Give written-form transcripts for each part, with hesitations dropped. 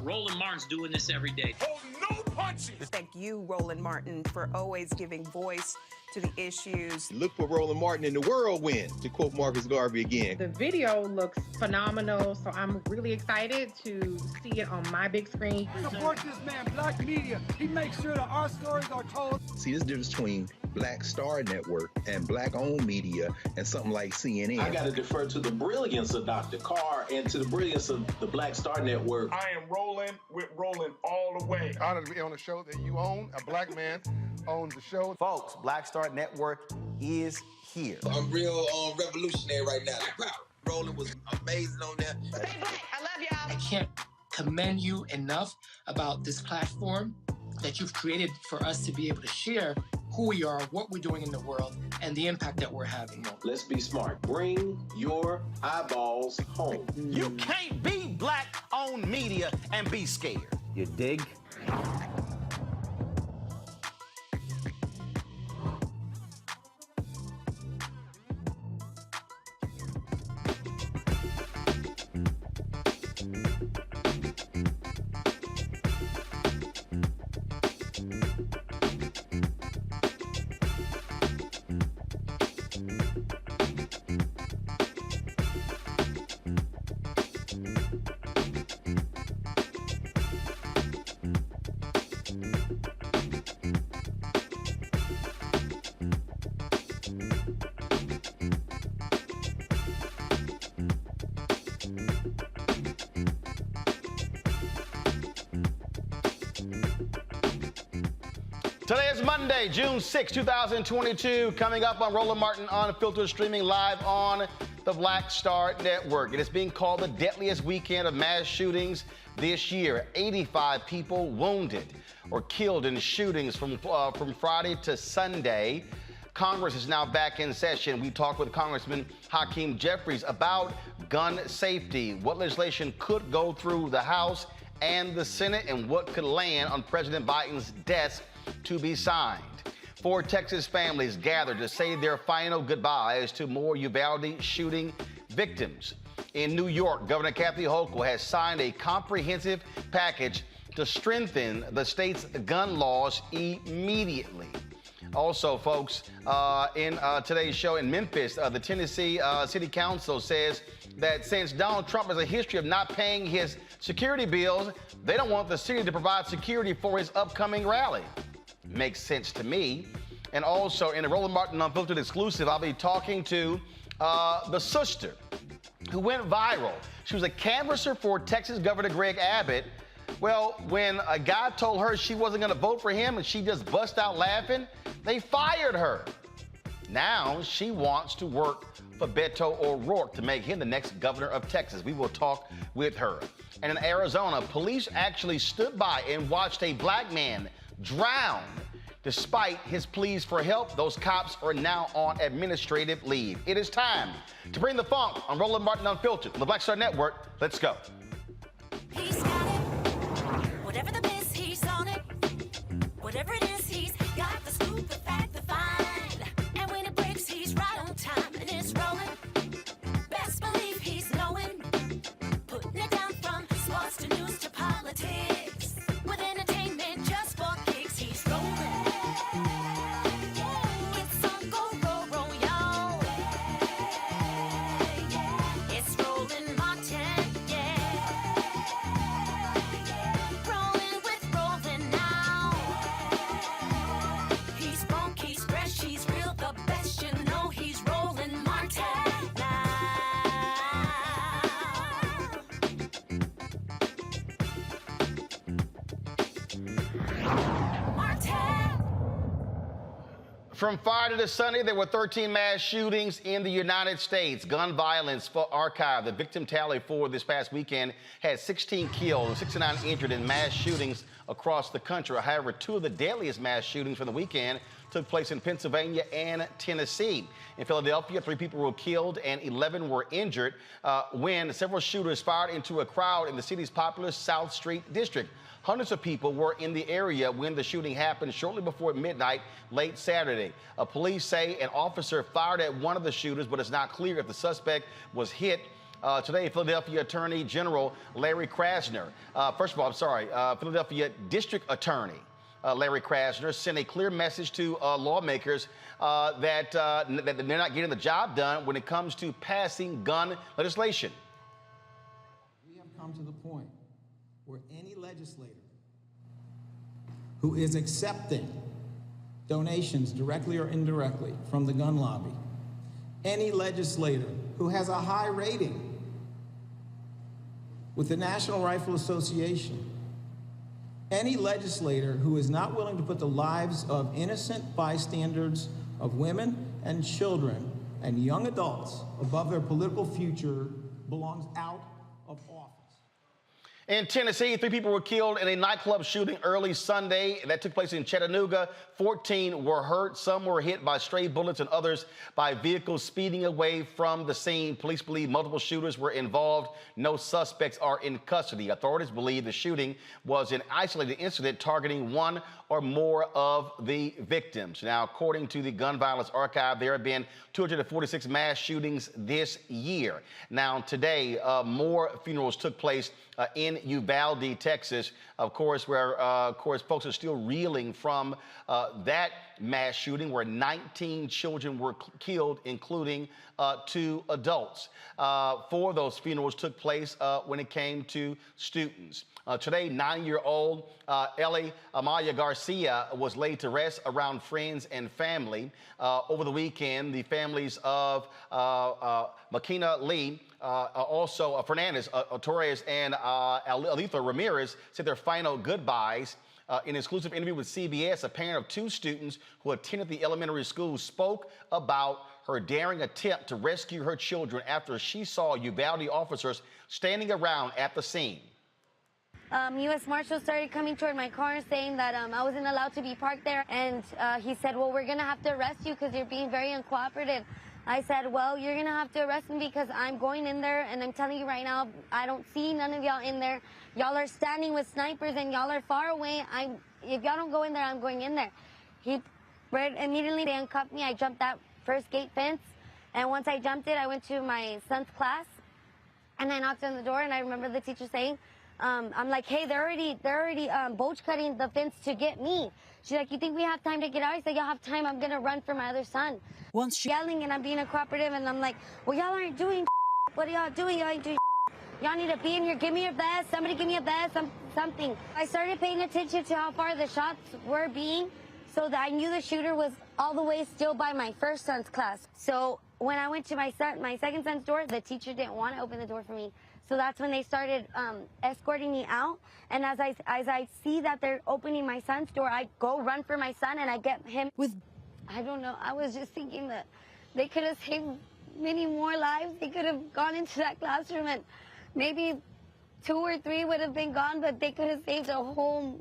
Roland Martin's doing this every day. Oh, no punches! Thank you, Roland Martin, for always giving voice to the issues. Look for Roland Martin in the whirlwind, to quote Marcus Garvey again. The video looks phenomenal, so I'm really excited to see it on my big screen. Support this man, Black media. He makes sure that our stories are told. See, this difference between Black Star Network and Black-owned media and something like CNN. I got to defer to the brilliance of Dr. Carr and to the brilliance of the Black Star Network. I am Roland with Roland all the way. Honored to be on a show that you own. A black man owns the show. Folks, Black Star Network is here. I'm real revolutionary right now. Roland was amazing on there. Stay black. I love y'all. I can't commend you enough about this platform that you've created for us to be able to share who we are, what we're doing in the world, and the impact that we're having. Let's be smart. Bring your eyeballs home. You can't be Black-owned media and be scared. You dig? Today is Monday, June 6, 2022. Coming up on Roland Martin Unfiltered, streaming live on the Black Star Network. It is being called the deadliest weekend of mass shootings this year. 85 people wounded or killed in shootings from Friday to Sunday. Congress is now back in session. We talked with Congressman Hakeem Jeffries about gun safety, what legislation could go through the House and the Senate, and what could land on President Biden's desk to be signed. 4 Texas families gathered to say their final goodbyes to more Uvalde shooting victims. In New York, Governor Kathy Hochul has signed a comprehensive package to strengthen the state's gun laws immediately. Also, folks, in today's show in Memphis, the Tennessee City Council says that since Donald Trump has a history of not paying his security bills, they don't want the city to provide security for his upcoming rally. Makes sense to me. And also, in a Roland Martin Unfiltered exclusive, I'll be talking to the sister who went viral. She was a canvasser for Texas Governor Greg Abbott. Well, when a guy told her she wasn't going to vote for him and she just bust out laughing, they fired her. Now she wants to work for Beto O'Rourke to make him the next governor of Texas. We will talk with her. And in Arizona, police actually stood by and watched a black man drown. Despite his pleas for help, those cops are now on administrative leave. It is time to bring the funk on Roland Martin Unfiltered on the Black Star Network. Let's go. He's got it. Whatever the miss, he's on it. Whatever it is, he's got the scoop, the fact, the find. And when it breaks, he's right on time and it's rolling. Best believe he's knowing. Putting it down from sports to news to politics. With entertainment just for kicks, he's rolling. It's on go, roll, y'all. It's Roland Martin, yeah. Rolling with Roland now. He's funk, he's fresh, he's real, the best, you know he's Roland Martin now. From Friday to Sunday, there were 13 mass shootings in the United States. Gun violence for archive. The victim tally for this past weekend had 16 killed and 69 injured in mass shootings across the country. However, 2 of the deadliest mass shootings from the weekend took place in Pennsylvania and Tennessee. In Philadelphia, 3 people were killed and 11 were injured when several shooters fired into a crowd in the city's popular South Street district. Hundreds of people were in the area when the shooting happened shortly before midnight late Saturday. Police say an officer fired at one of the shooters, but it's not clear if the suspect was hit. Today, Philadelphia Attorney General Larry Krasner, Philadelphia District Attorney Larry Krasner sent a clear message to lawmakers that they're not getting the job done when it comes to passing gun legislation. We have come to the point where any legislator who is accepting donations, directly or indirectly, from the gun lobby, any legislator who has a high rating with the National Rifle Association, any legislator who is not willing to put the lives of innocent bystanders, of women and children and young adults above their political future belongs out of office. In Tennessee, 3 people were killed in a nightclub shooting early Sunday. That took place in Chattanooga. 14 were hurt. Some were hit by stray bullets and others by vehicles speeding away from the scene. Police believe multiple shooters were involved. No suspects are in custody. Authorities believe the shooting was an isolated incident targeting one or more of the victims. Now, according to the Gun Violence Archive, there have been 246 mass shootings this year. Now, today, more funerals took place in Uvalde, Texas, of course, where, folks are still reeling from that mass shooting where 19 children were killed, including 2 adults. 4 of those funerals took place when it came to students. Today, 9-year-old Ellie Amaya Garcia was laid to rest around friends and family. Over the weekend, the families of Makina Lee, also Fernandez, Torres, and Alitha Ramirez said their final goodbyes. In an exclusive interview with CBS, a parent of 2 students who attended the elementary school spoke about her daring attempt to rescue her children after she saw Uvalde officers standing around at the scene. U.S. Marshal started coming toward my car saying that I wasn't allowed to be parked there. And he said, well, we're going to have to arrest you because you're being very uncooperative. I said, well, you're going to have to arrest me because I'm going in there. And I'm telling you right now, I don't see none of y'all in there. Y'all are standing with snipers and y'all are far away. If y'all don't go in there, I'm going in there. Immediately they uncuffed me. I jumped that first gate fence. And once I jumped it, I went to my son's class. And I knocked on the door. And I remember the teacher saying, I'm like, hey, they're already boach cutting the fence to get me. She's like, you think we have time to get out? I said, y'all have time. I'm going to run for my other son. Once she's yelling and I'm being cooperative and I'm like, well, y'all aren't doing what are y'all doing? Y'all ain't doing y'all need to be in here. Give me your vest. Somebody give me a vest, something. I started paying attention to how far the shots were being so that I knew the shooter was all the way still by my first son's class. So when I went to my second son's door, the teacher didn't want to open the door for me. So that's when they started escorting me out. And as I see that they're opening my son's door, I go run for my son and I get him with, I don't know, I was just thinking that they could have saved many more lives. They could have gone into that classroom and maybe 2 or 3 would have been gone, but they could have saved the whole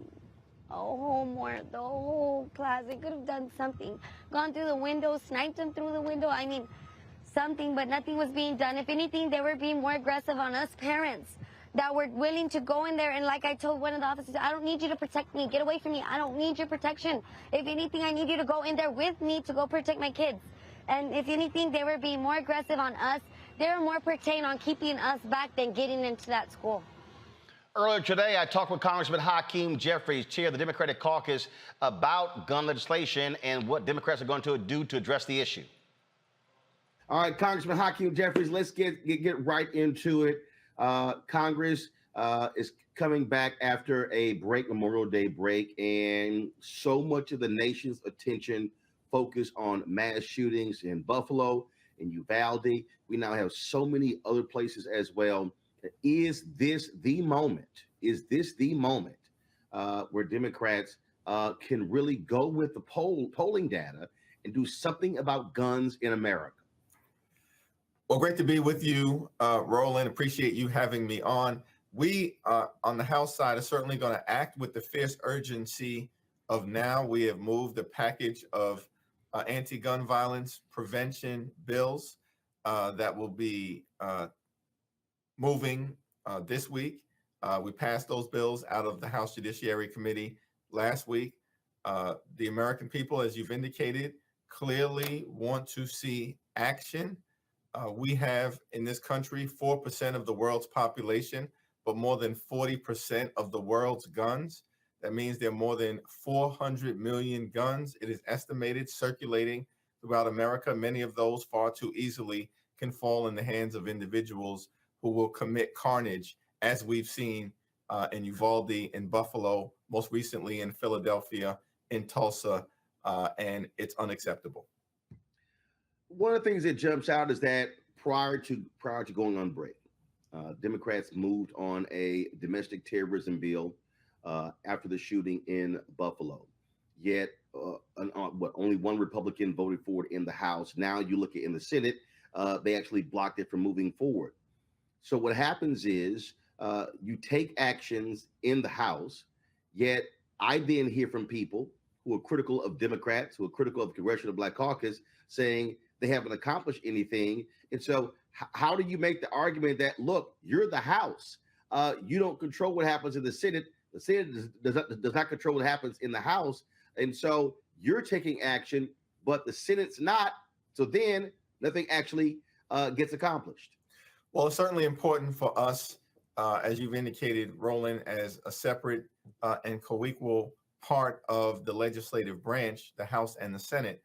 class. They could have done something. Gone through the window, sniped them through the window. I mean, something, but nothing was being done. If anything, they were being more aggressive on us parents that were willing to go in there. And like I told one of the officers, I don't need you to protect me. Get away from me. I don't need your protection. If anything, I need you to go in there with me to go protect my kids. And if anything, they were being more aggressive on us. They were more pertaining on keeping us back than getting into that school. Earlier today, I talked with Congressman Hakeem Jeffries, chair of the Democratic caucus, about gun legislation and what Democrats are going to do to address the issue. All right, Congressman Hakeem Jeffries, let's get right into it. Congress is coming back after a break, Memorial Day break, and so much of the nation's attention focused on mass shootings in Buffalo, in Uvalde. We now have so many other places as well. Is this the moment? Is this the moment where Democrats can really go with the polling data and do something about guns in America? Well, great to be with you, Roland. Appreciate you having me on. We, on the House side, are certainly going to act with the fierce urgency of now. We have moved a package of anti-gun violence prevention bills that will be moving this week. We passed those bills out of the House Judiciary Committee last week. The American people, as you've indicated, clearly want to see action. We have in this country 4% of the world's population, but more than 40% of the world's guns. That means there are more than 400 million guns, it is estimated, circulating throughout America. Many of those far too easily can fall in the hands of individuals who will commit carnage, as we've seen in Uvalde, in Buffalo, most recently in Philadelphia, in Tulsa, and it's unacceptable. One of the things that jumps out is that prior to going on break, Democrats moved on a domestic terrorism bill after the shooting in Buffalo. Yet, only one Republican voted for it in the House. Now you look at in the Senate, they actually blocked it from moving forward. So what happens is you take actions in the House, yet I then hear from people who are critical of Democrats, who are critical of Congressional Black Caucus, saying they haven't accomplished anything. And so how do you make the argument that, look, you're the House, you don't control what happens in the Senate. The Senate does not control what happens in the House. And so you're taking action, but the Senate's not. So then nothing actually gets accomplished. Well, it's certainly important for us, as you've indicated, Roland, as a separate and co-equal part of the legislative branch, the House and the Senate,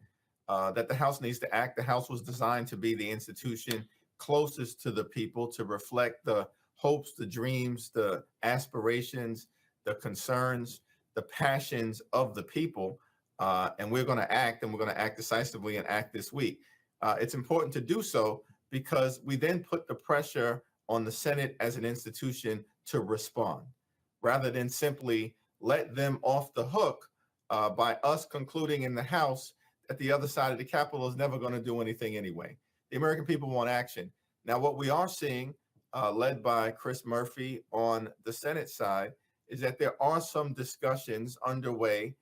that the House needs to act. The House was designed to be the institution closest to the people, to reflect the hopes, the dreams, the aspirations, the concerns, the passions of the people. And we're going to act, and we're going to act decisively and act this week. It's important to do so because we then put the pressure on the Senate as an institution to respond, rather than simply let them off the hook by us concluding in the House that the other side of the Capitol is never going to do anything anyway. The American people want action. Now, what we are seeing, led by Chris Murphy on the Senate side, is that there are some discussions underway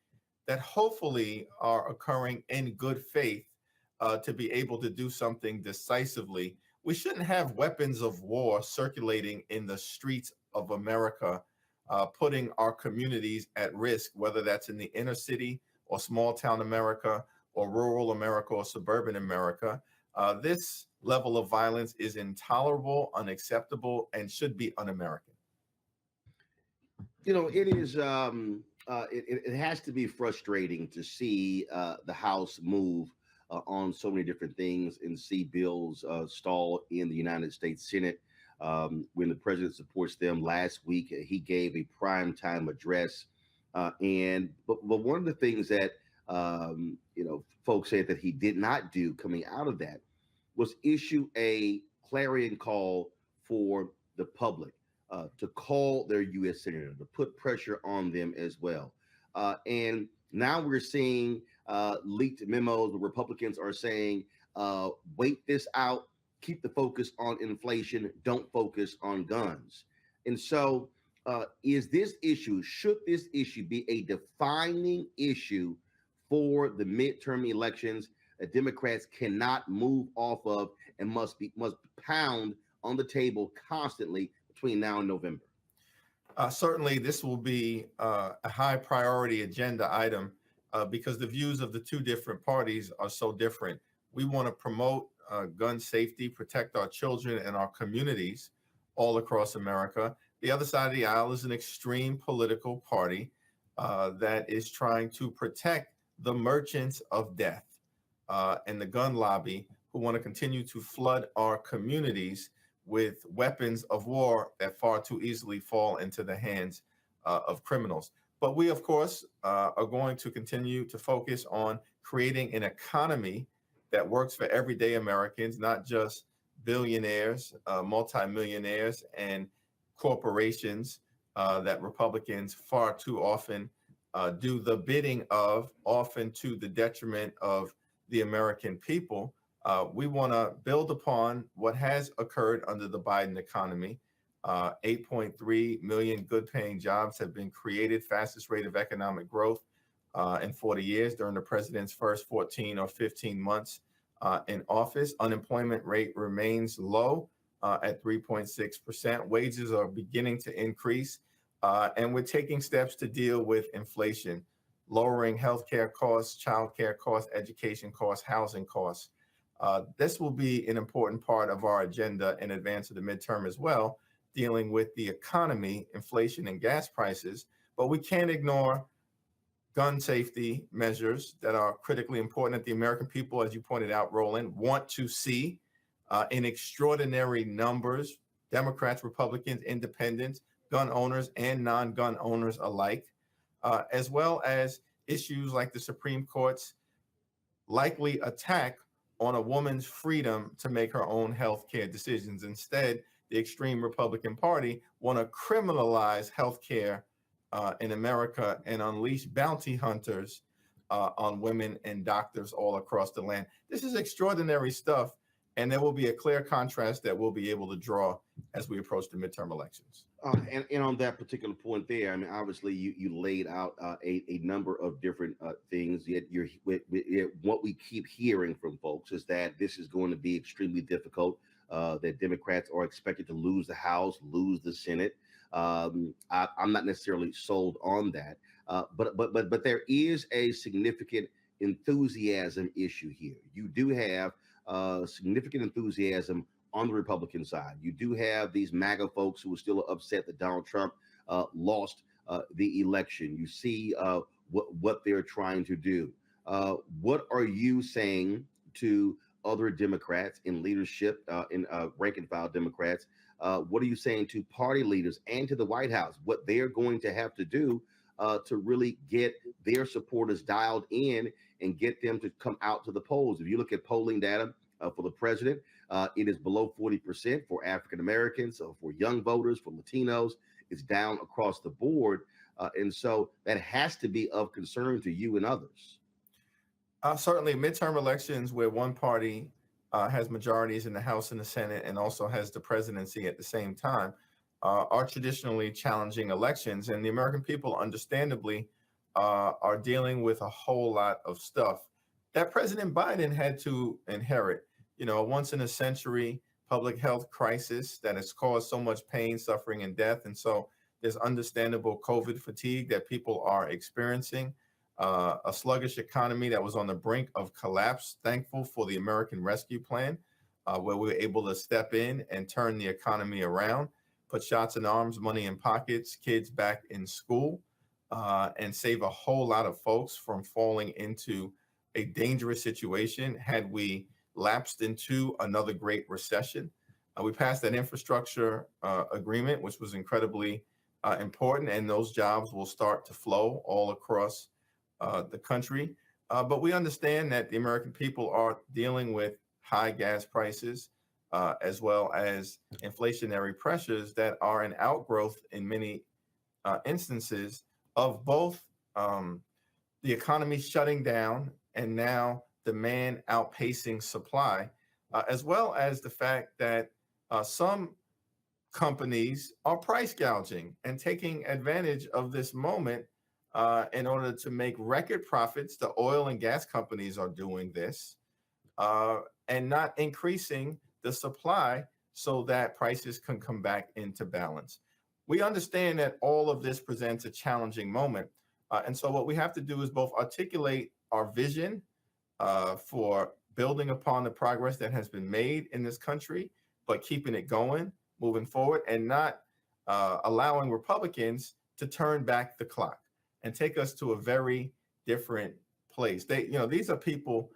that hopefully are occurring in good faith to be able to do something decisively. We shouldn't have weapons of war circulating in the streets of America, putting our communities at risk, whether that's in the inner city or small town America or rural America or suburban America. This level of violence is intolerable, unacceptable, and should be un-American. You know, it is. It has to be frustrating to see the House move on so many different things and see bills stall in the United States Senate. When the president supports them last week, he gave a primetime address, but one of the things that folks said that he did not do coming out of that was issue a clarion call for the public to call their U.S. senator, to put pressure on them as well. And now we're seeing leaked memos. The Republicans are saying, wait this out, keep the focus on inflation, don't focus on guns. And so should this issue be a defining issue for the midterm elections that Democrats cannot move off of and must pound on the table constantly between now and November? Certainly, this will be a high priority agenda item because the views of the two different parties are so different. We want to promote gun safety, protect our children and our communities all across America. The other side of the aisle is an extreme political party that is trying to protect the merchants of death and the gun lobby, who want to continue to flood our communities with weapons of war that far too easily fall into the hands of criminals. But we, of course, are going to continue to focus on creating an economy that works for everyday Americans, not just billionaires, multimillionaires, and corporations that Republicans far too often do the bidding of, often to the detriment of the American people. We want to build upon what has occurred under the Biden economy. 8.3 million good-paying jobs have been created, fastest rate of economic growth in 40 years during the president's first 14 or 15 months in office. Unemployment rate remains low at 3.6%. Wages are beginning to increase, and we're taking steps to deal with inflation, lowering healthcare costs, childcare costs, education costs, housing costs. This will be an important part of our agenda in advance of the midterm as well, dealing with the economy, inflation, and gas prices. But we can't ignore gun safety measures that are critically important that the American people, as you pointed out, Roland, want to see in extraordinary numbers, Democrats, Republicans, independents, gun owners, and non-gun owners alike, as well as issues like the Supreme Court's likely attack on a woman's freedom to make her own health care decisions. Instead, the extreme Republican Party want to criminalize health care in America and unleash bounty hunters on women and doctors all across the land. This is extraordinary stuff, and there will be a clear contrast that we'll be able to draw as we approach the midterm elections. And on that particular point there, I mean, obviously you laid out a number of different things. Yet what we keep hearing from folks is that this is going to be extremely difficult. That Democrats are expected to lose the House, lose the Senate. I'm not necessarily sold on that, but there is a significant enthusiasm issue here. You do have significant enthusiasm on the Republican side. You do have these MAGA folks who are still upset that Donald Trump lost the election. You see what they're trying to do. What are you saying to other Democrats in leadership, in rank and file Democrats? What are you saying to party leaders and to the White House? What they're going to have to do to really get their supporters dialed in and get them to come out to the polls. If you look at polling data for the president, it is below 40% for African Americans, for young voters, for Latinos. It's down across the board. And so that has to be of concern to you and others. Certainly, midterm elections where one party has majorities in the House and the Senate and also has the presidency at the same time are traditionally challenging elections. And the American people, understandably, are dealing with a whole lot of stuff that President Biden had to inherit. You know, a once in a century public health crisis that has caused so much pain, suffering, and death. And so there's understandable COVID fatigue that people are experiencing. A sluggish economy that was on the brink of collapse. Thankful for the American Rescue Plan, where we were able to step in and turn the economy around, put shots in arms, money in pockets, kids back in school, and save a whole lot of folks from falling into a dangerous situation had we lapsed into another great recession. We passed that infrastructure agreement, which was incredibly important, and those jobs will start to flow all across the country. But we understand that the American people are dealing with high gas prices, as well as inflationary pressures that are an outgrowth in many instances of both the economy shutting down and now demand outpacing supply, as well as the fact that some companies are price gouging and taking advantage of this moment in order to make record profits. The oil and gas companies are doing this and not increasing the supply so that prices can come back into balance. We understand that all of this presents a challenging moment. And so what we have to do is both articulate our vision for building upon the progress that has been made in this country, but keeping it going, moving forward, and not allowing Republicans to turn back the clock and take us to a very different place. These are people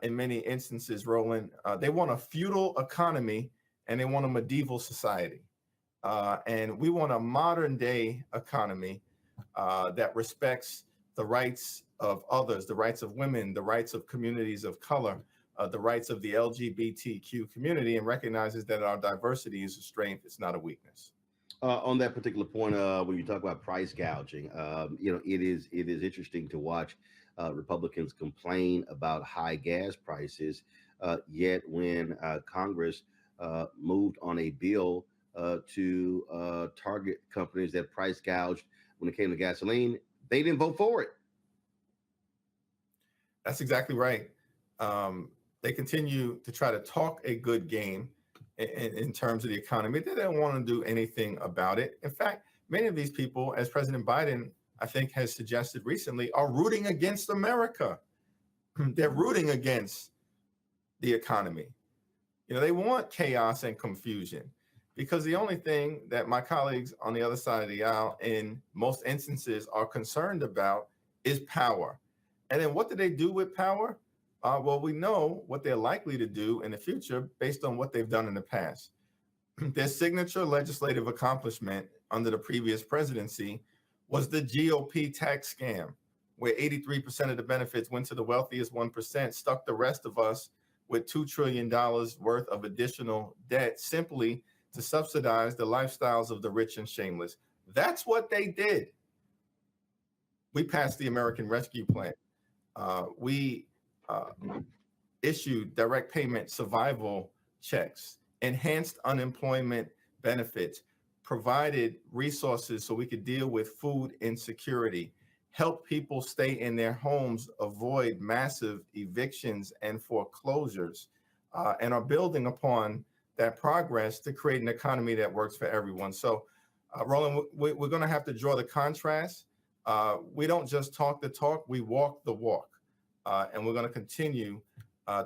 in many instances, Roland, they want a feudal economy and they want a medieval society. And we want a modern day economy that respects the rights of others, the rights of women, the rights of communities of color, the rights of the LGBTQ community, and recognizes that our diversity is a strength, it's not a weakness. On that particular point, when you talk about price gouging, it is interesting to watch Republicans complain about high gas prices, yet when Congress moved on a bill to target companies that price gouged when it came to gasoline, they didn't vote for it. That's exactly right. They continue to try to talk a good game in terms of the economy. They don't want to do anything about it. In fact, many of these people, as President Biden, I think, has suggested recently, are rooting against America. They're rooting against the economy. They want chaos and confusion, because the only thing that my colleagues on the other side of the aisle in most instances are concerned about is power. And then what do they do with power? Well, we know what they're likely to do in the future based on what they've done in the past. Their signature legislative accomplishment under the previous presidency was the GOP tax scam, where 83% of the benefits went to the wealthiest 1%, stuck the rest of us with $2 trillion worth of additional debt simply to subsidize the lifestyles of the rich and shameless. That's what they did. We passed the American Rescue Plan. We issued direct payment survival checks, enhanced unemployment benefits, provided resources so we could deal with food insecurity, help people stay in their homes, avoid massive evictions and foreclosures, and are building upon that progress to create an economy that works for everyone. So, Roland, we're going to have to draw the contrast. We don't just talk the talk, we walk the walk. And we're going to continue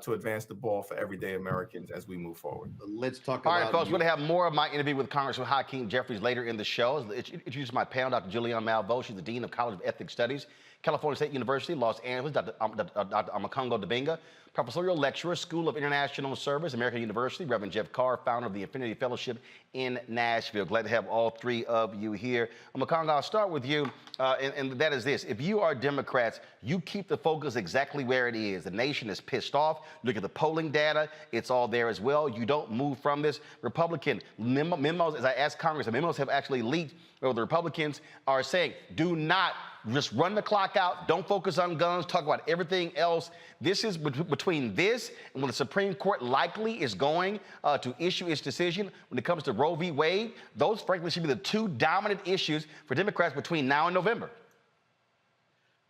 to advance the ball for everyday Americans as we move forward. Let's talk All about. right, folks, we're going to have more of my interview with Congressman Hakeem Jeffries later in the show. Introduce my panel, Dr. Julianne Malveaux. She's the Dean of College of Ethnic Studies, California State University, Los Angeles. Dr. Amakongo Dibinga, Professorial Lecturer, School of International Service, American University. Reverend Jeff Carr, founder of the Infinity Fellowship in Nashville. Glad to have all three of you here. Amakongo, I'll start with you, and that is this. If you are Democrats, you keep the focus exactly where it is. The nation is pissed off. Look at the polling data. It's all there as well. You don't move from this. Republican memos, as I asked Congress, the memos have actually leaked, or the Republicans are saying, do not just run the clock out. Don't focus on guns. Talk about everything else. This is between this and when the Supreme Court likely is going to issue its decision when it comes to Roe v. Wade. Those, frankly, should be the two dominant issues for Democrats between now and November.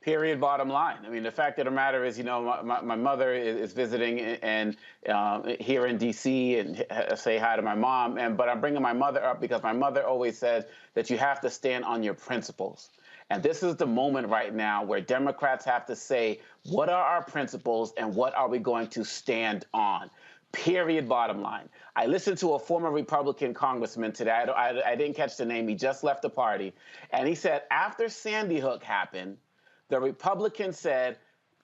Period, bottom line. I mean, the fact of the matter is, you know, my mother is visiting and here in D.C. and say hi to my mom. But I'm bringing my mother up because my mother always says that you have to stand on your principles. And this is the moment right now where Democrats have to say, what are our principles and what are we going to stand on? Period, bottom line. I listened to a former Republican congressman today. I didn't catch the name. He just left the party. And he said after Sandy Hook happened, the Republicans said,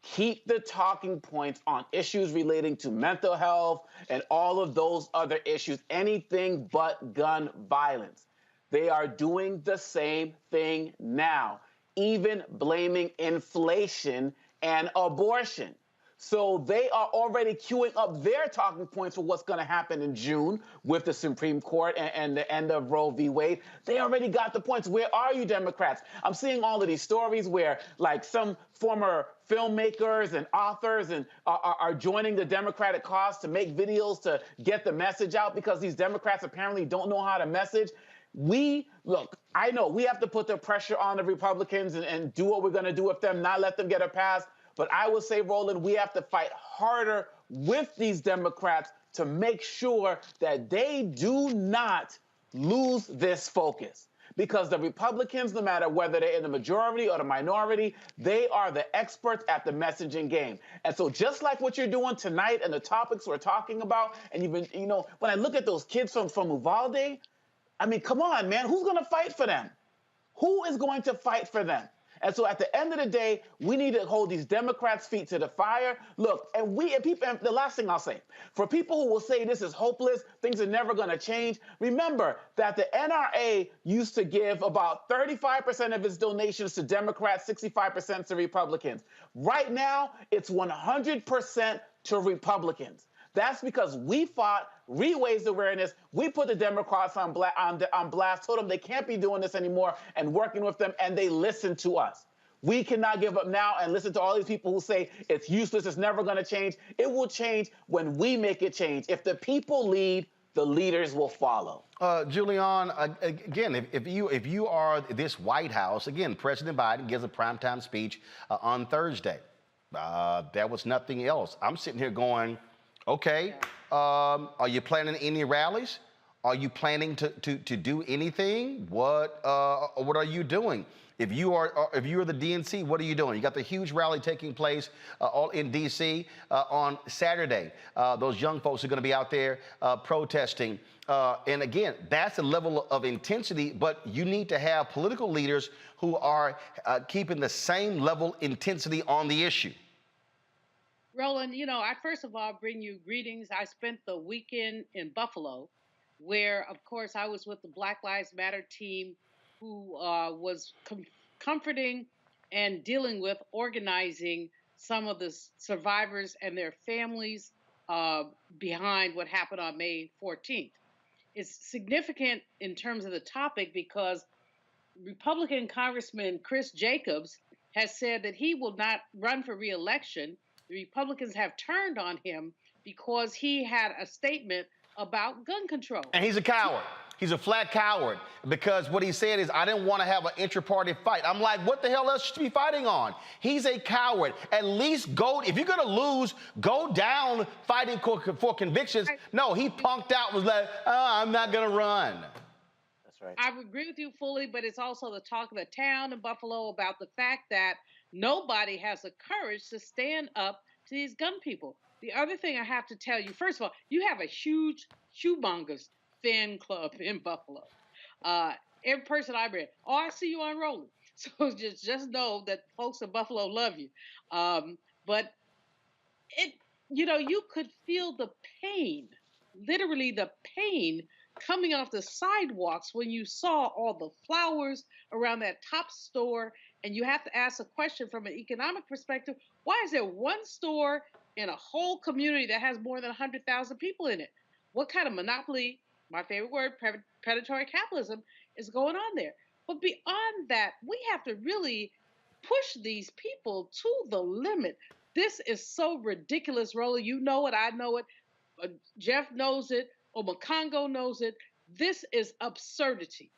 keep the talking points on issues relating to mental health and all of those other issues, anything but gun violence. They are doing the same thing now, even blaming inflation and abortion. So they are already queuing up their talking points for what's going to happen in June with the Supreme Court and the end of Roe v. Wade. They already got the points. Where are you, Democrats? I'm seeing all of these stories where, like, some former filmmakers and authors and are joining the Democratic cause to make videos to get the message out because these Democrats apparently don't know how to message. I know we have to put the pressure on the Republicans and do what we're going to do with them, not let them get a pass. But I would say, Roland, we have to fight harder with these Democrats to make sure that they do not lose this focus. Because the Republicans, no matter whether they're in the majority or the minority, they are the experts at the messaging game. And so just like what you're doing tonight and the topics we're talking about, and even, you know, when I look at those kids from Uvalde, I mean, come on, man, who's going to fight for them? Who is going to fight for them? And so at the end of the day, we need to hold these Democrats' feet to the fire. Look, and the last thing I'll say, for people who will say this is hopeless, things are never going to change, remember that the NRA used to give about 35% of its donations to Democrats, 65% to Republicans. Right now, it's 100% to Republicans. That's because we fought, raised awareness. We put the Democrats on blast, told them they can't be doing this anymore and working with them, and they listened to us. We cannot give up now and listen to all these people who say it's useless, it's never going to change. It will change when we make it change. If the people lead, the leaders will follow. Julianne, again, if you are this White House, again, President Biden gives a primetime speech on Thursday. There was nothing else. I'm sitting here going, okay, are you planning any rallies? Are you planning to do anything? What are you doing? If you are the DNC, what are you doing? You got the huge rally taking place all in D.C. On Saturday. Those young folks are going to be out there protesting. And again, that's a level of intensity, but you need to have political leaders who are keeping the same level intensity on the issue. Roland, you know, I first of all bring you greetings. I spent the weekend in Buffalo, where, of course, I was with the Black Lives Matter team, who was comforting and dealing with organizing some of the survivors and their families behind what happened on May 14th. It's significant in terms of the topic because Republican Congressman Chris Jacobs has said that he will not run for re-election. The Republicans have turned on him because he had a statement about gun control. And he's a coward. He's a flat coward because what he said is, I didn't want to have an intra-party fight. I'm like, what the hell else should be fighting on? He's a coward. At least go, if you're going to lose, go down fighting for convictions. No, he punked out, was like, oh, I'm not going to run. That's right. I agree with you fully, but it's also the talk of the town in Buffalo about the fact that nobody has the courage to stand up to these gun people. The other thing I have to tell you, first of all, you have a huge shoemongers fan club in Buffalo. Every person I read, oh, I see you on Roland. So just know that folks in Buffalo love you. But it, you could feel the pain, literally the pain coming off the sidewalks when you saw all the flowers around that top store. And you have to ask a question from an economic perspective. Why is there one store in a whole community that has more than 100,000 people in it? What kind of monopoly, my favorite word, predatory capitalism, is going on there? But beyond that, we have to really push these people to the limit. This is so ridiculous, Roland. You know it, I know it, Jeff knows it, Omakongo knows it. This is absurdity.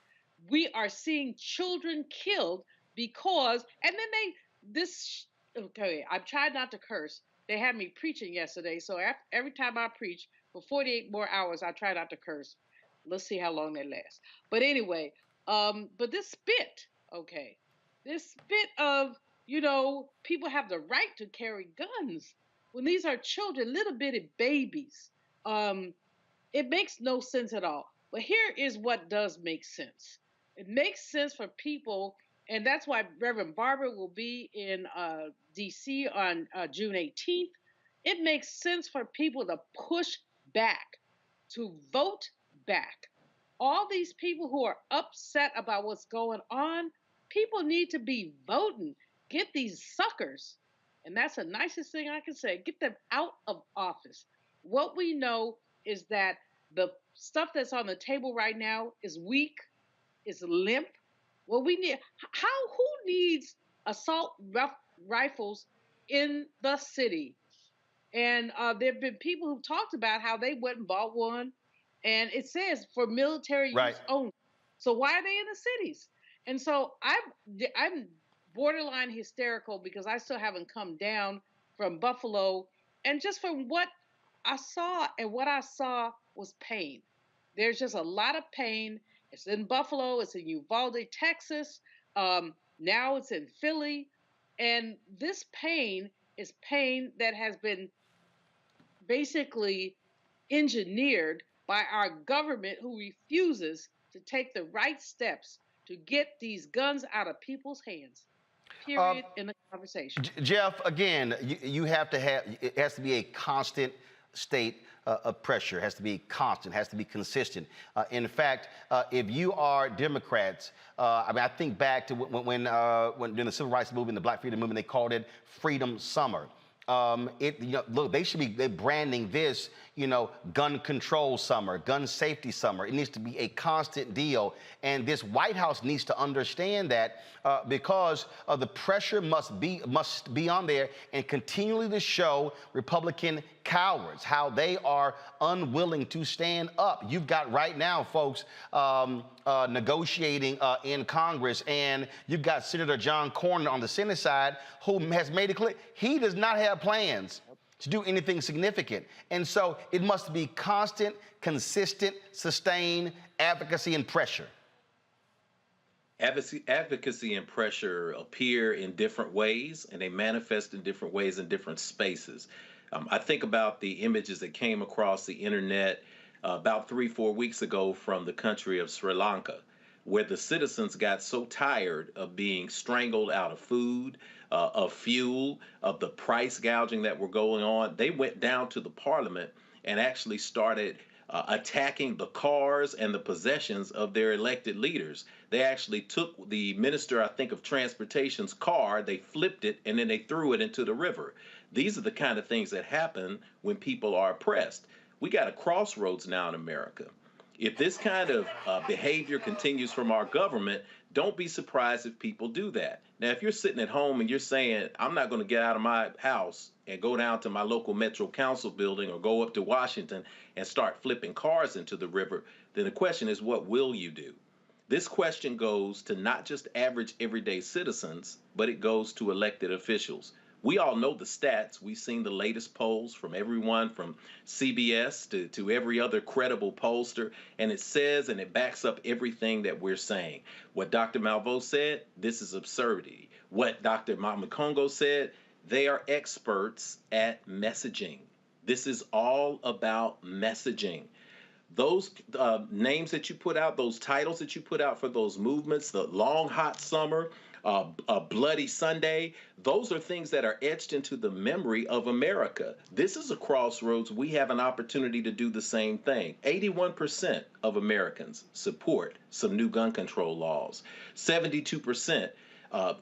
We are seeing children killed because, and then okay, I've tried not to curse. They had me preaching yesterday, so every time I preach, for 48 more hours, I try not to curse. Let's see how long they last. But anyway, but this spit, okay, this spit of, people have the right to carry guns when these are children, little bitty babies. It makes no sense at all. But here is what does make sense. It makes sense for people, and that's why Reverend Barber will be in D.C. on June 18th. It makes sense for people to push back, to vote back. All these people who are upset about what's going on, people need to be voting. Get these suckers, and that's the nicest thing I can say, get them out of office. What we know is that the stuff that's on the table right now is weak, is limp. What we need, who needs assault rifles in the city? And there have been people who've talked about how they went and bought one, and it says for military use only. So why are they in the cities? And so I'm borderline hysterical because I still haven't come down from Buffalo, and just from what I saw, and what I saw was pain. There's just a lot of pain. It's in Buffalo, it's in Uvalde, Texas. Now it's in Philly. And this pain is pain that has been basically engineered by our government, who refuses to take the right steps to get these guns out of people's hands. Period. In the conversation. Jeff, again, you have to have, it has to be a constant state of pressure. It has to be constant, has to be consistent. In fact, if you are Democrats, I think back to when during the Civil Rights Movement, the Black Freedom Movement, they called it Freedom Summer. Look, they're branding this, gun control summer, gun safety summer. It needs to be a constant deal. And this White House needs to understand that because the pressure must be on there, and continually to show Republican cowards how they are unwilling to stand up. You've got right now, folks, negotiating in Congress, and you've got Senator John Cornyn on the Senate side, who has made it clear he does not have plans to do anything significant. And so it must be constant, consistent, sustained advocacy and pressure. Advocacy and pressure appear in different ways, and they manifest in different ways in different spaces. I think about the images that came across the internet about 3-4 weeks ago from the country of Sri Lanka, where the citizens got so tired of being strangled out of food, of fuel, of the price gouging that were going on. They went down to the parliament and actually started attacking the cars and the possessions of their elected leaders. They actually took the minister, I think, of transportation's car, they flipped it, and then they threw it into the river. These are the kind of things that happen when people are oppressed. We got a crossroads now in America. If this kind of behavior continues from our government, don't be surprised if people do that. Now, if you're sitting at home and you're saying, I'm not going to get out of my house and go down to my local Metro Council building or go up to Washington and start flipping cars into the river, then the question is, what will you do? This question goes to not just average everyday citizens, but it goes to elected officials. We all know the stats. We've seen the latest polls from everyone from CBS to every other credible pollster, and it says and it backs up everything that we're saying. What Dr. Malveaux said, this is absurdity. What Dr. Mamakongo said, they are experts at messaging. This is all about messaging. Those names that you put out, those titles that you put out for those movements, the Long Hot Summer, a Bloody Sunday, those are things that are etched into the memory of America. This is a crossroads. We have an opportunity to do the same thing. 81% of Americans support some new gun control laws. 72%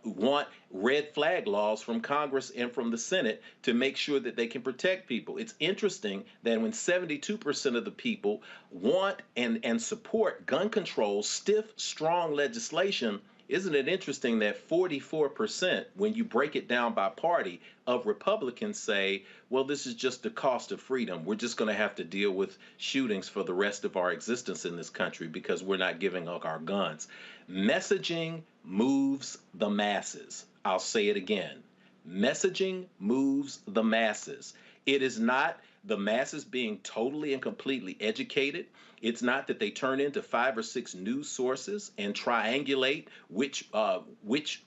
want red flag laws from Congress and from the Senate to make sure that they can protect people. It's interesting that when 72% of the people want and support gun control, stiff, strong legislation, isn't it interesting that 44%, when you break it down by party, of Republicans say, well, this is just the cost of freedom. We're just going to have to deal with shootings for the rest of our existence in this country because we're not giving up our guns. Messaging moves the masses. I'll say it again. Messaging moves the masses. It is not the masses being totally and completely educated. It's not that they turn into 5 or 6 news sources and triangulate which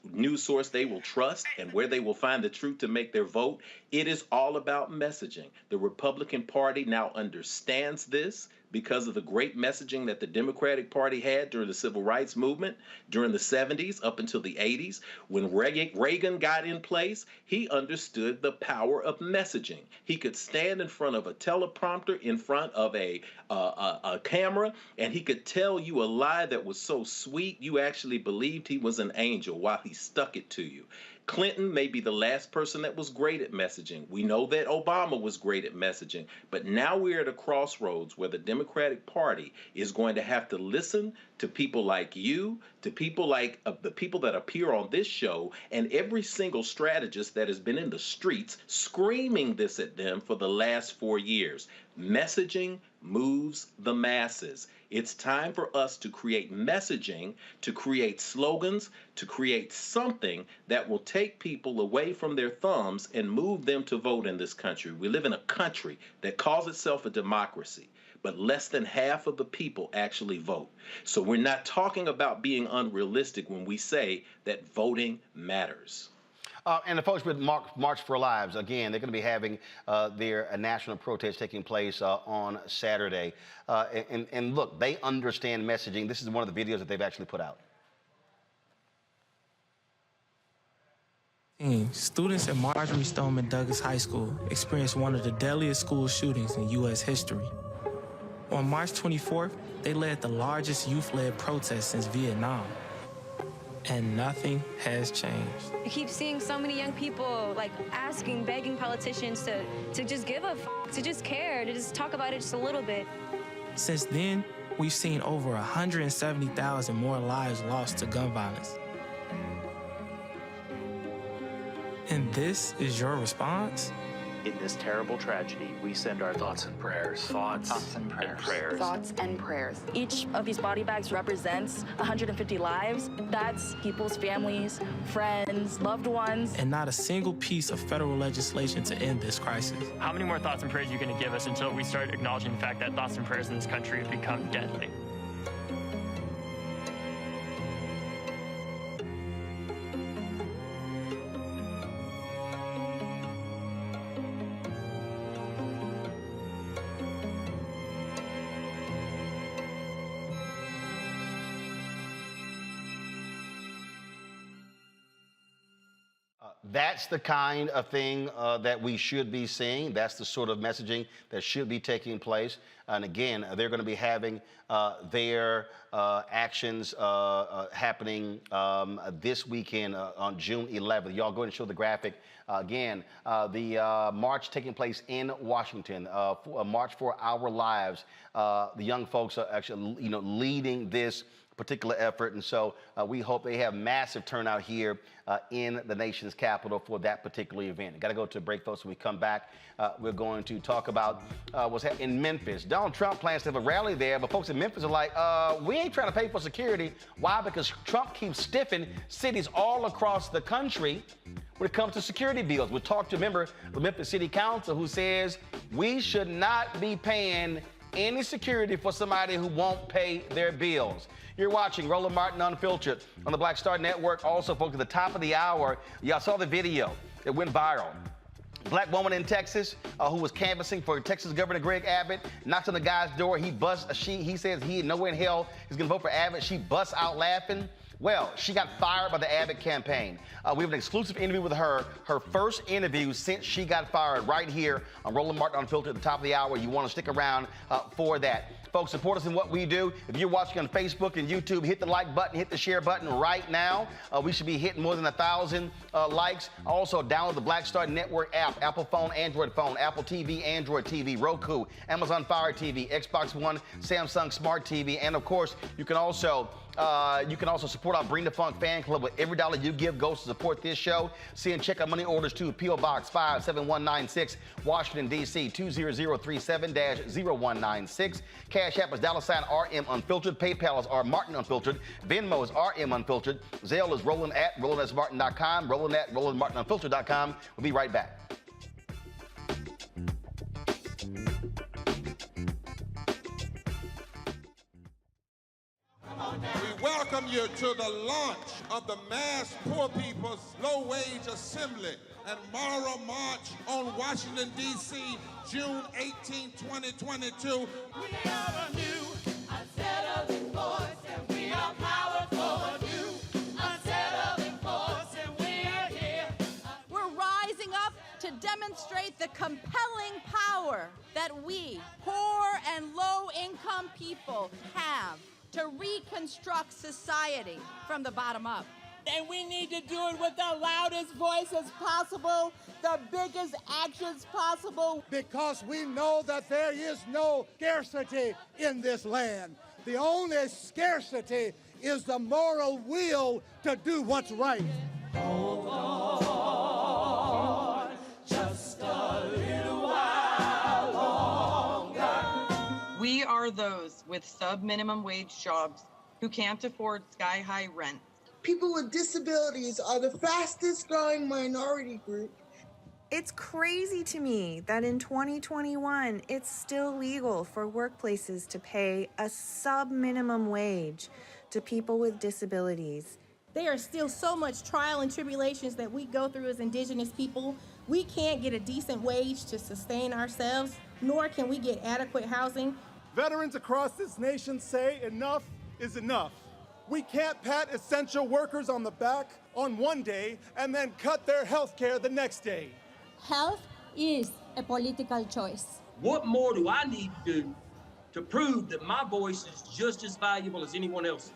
news source they will trust and where they will find the truth to make their vote. It is all about messaging. The Republican Party now understands this because of the great messaging that the Democratic Party had during the Civil Rights Movement, during the 70s up until the 80s. When Reagan got in place, he understood the power of messaging. He could stand in front of a teleprompter, in front of a camera, and he could tell you a lie that was so sweet you actually believed he was an angel while he stuck it to you. Clinton may be the last person that was great at messaging. We know that Obama was great at messaging, but now we're at a crossroads where the Democratic Party is going to have to listen to people like you, to people like the people that appear on this show, and every single strategist that has been in the streets screaming this at them for the last 4 years. Messaging moves the masses. It's time for us to create messaging, to create slogans, to create something that will take people away from their thumbs and move them to vote in this country. We live in a country that calls itself a democracy, but less than half of the people actually vote. So we're not talking about being unrealistic when we say that voting matters. And the folks with March for Lives, again, they're going to be having their national protest taking place on Saturday. And look, they understand messaging. This is one of the videos that they've actually put out. Students at Marjorie Stoneman Douglas High School experienced one of the deadliest school shootings in U.S. history. On March 24th, they led the largest youth-led protest since Vietnam. And nothing has changed. I keep seeing so many young people like asking, begging politicians to just give a to just care, to just talk about it just a little bit. Since then, we've seen over 170,000 more lives lost to gun violence. And this is your response? In this terrible tragedy, we send our thoughts and prayers. Thoughts and prayers. Thoughts and prayers. Each of these body bags represents 150 lives. That's people's families, friends, loved ones. And not a single piece of federal legislation to end this crisis. How many more thoughts and prayers are you going to give us until we start acknowledging the fact that thoughts and prayers in this country have become deadly? That's the kind of thing that we should be seeing. That's the sort of messaging that should be taking place. And again, they're going to be having their actions happening this weekend on June 11th. Y'all go ahead and show the graphic. Again, the march taking place in Washington, a March for Our Lives. The young folks are actually, leading this particular effort, and so we hope they have massive turnout here in the nation's capital for that particular event. Got to go to a break, folks. When we come back, we're going to talk about what's happening in Memphis. Donald Trump plans to have a rally there, but folks in Memphis are like, we ain't trying to pay for security. Why? Because Trump keeps stiffing cities all across the country when it comes to security bills. We'll talk to a member of the Memphis City Council who says we should not be paying any security for somebody who won't pay their bills. You're watching Roland Martin Unfiltered on the Black Star Network. Also, folks, at the top of the hour, y'all saw the video that went viral. Black woman in Texas who was canvassing for Texas Governor Greg Abbott knocks on the guy's door. He says he nowhere in hell is going to vote for Abbott. She busts out laughing. Well, she got fired by the Abbott campaign. We have an exclusive interview with her first interview since she got fired, right here on Roland Martin Unfiltered at the top of the hour. You want to stick around for that. Folks, support us in what we do. If you're watching on Facebook and YouTube, hit the like button, hit the share button right now. We should be hitting more than 1,000 likes. Also, download the Black Star Network app, Apple phone, Android phone, Apple TV, Android TV, Roku, Amazon Fire TV, Xbox One, Samsung Smart TV, and of course, you can also support our Bring the Funk fan club. With every dollar you give goes to support this show. See and check out money orders to P.O. Box 57196, Washington, D.C. 20037-0196. Cash App is $RM Unfiltered. PayPal is R Martin Unfiltered. Venmo is RM Unfiltered. Zelle is Roland at RolandSMartin.com. Roland at RolandMartinUnfiltered.com. We'll be right back. We welcome you to the launch of the Mass Poor People's Low Wage Assembly and Moral March on Washington, D.C., June 18, 2022. We are a new, unsettling force, and we are powerful. A new, unsettling force, and we are here. We're rising up to demonstrate the compelling power that we, poor and low-income people, have to reconstruct society from the bottom up. And we need to do it with the loudest voices possible, the biggest actions possible. Because we know that there is no scarcity in this land. The only scarcity is the moral will to do what's right. Hold on, just a little while longer. We are those with sub-minimum wage jobs who can't afford sky-high rent. People with disabilities are the fastest growing minority group. It's crazy to me that in 2021, it's still legal for workplaces to pay a sub-minimum wage to people with disabilities. There are still so much trial and tribulations that we go through as Indigenous people. We can't get a decent wage to sustain ourselves, nor can we get adequate housing. Veterans across this nation say enough is enough. We can't pat essential workers on the back on one day and then cut their health care the next day. Health is a political choice. What more do I need to do to prove that my voice is just as valuable as anyone else's?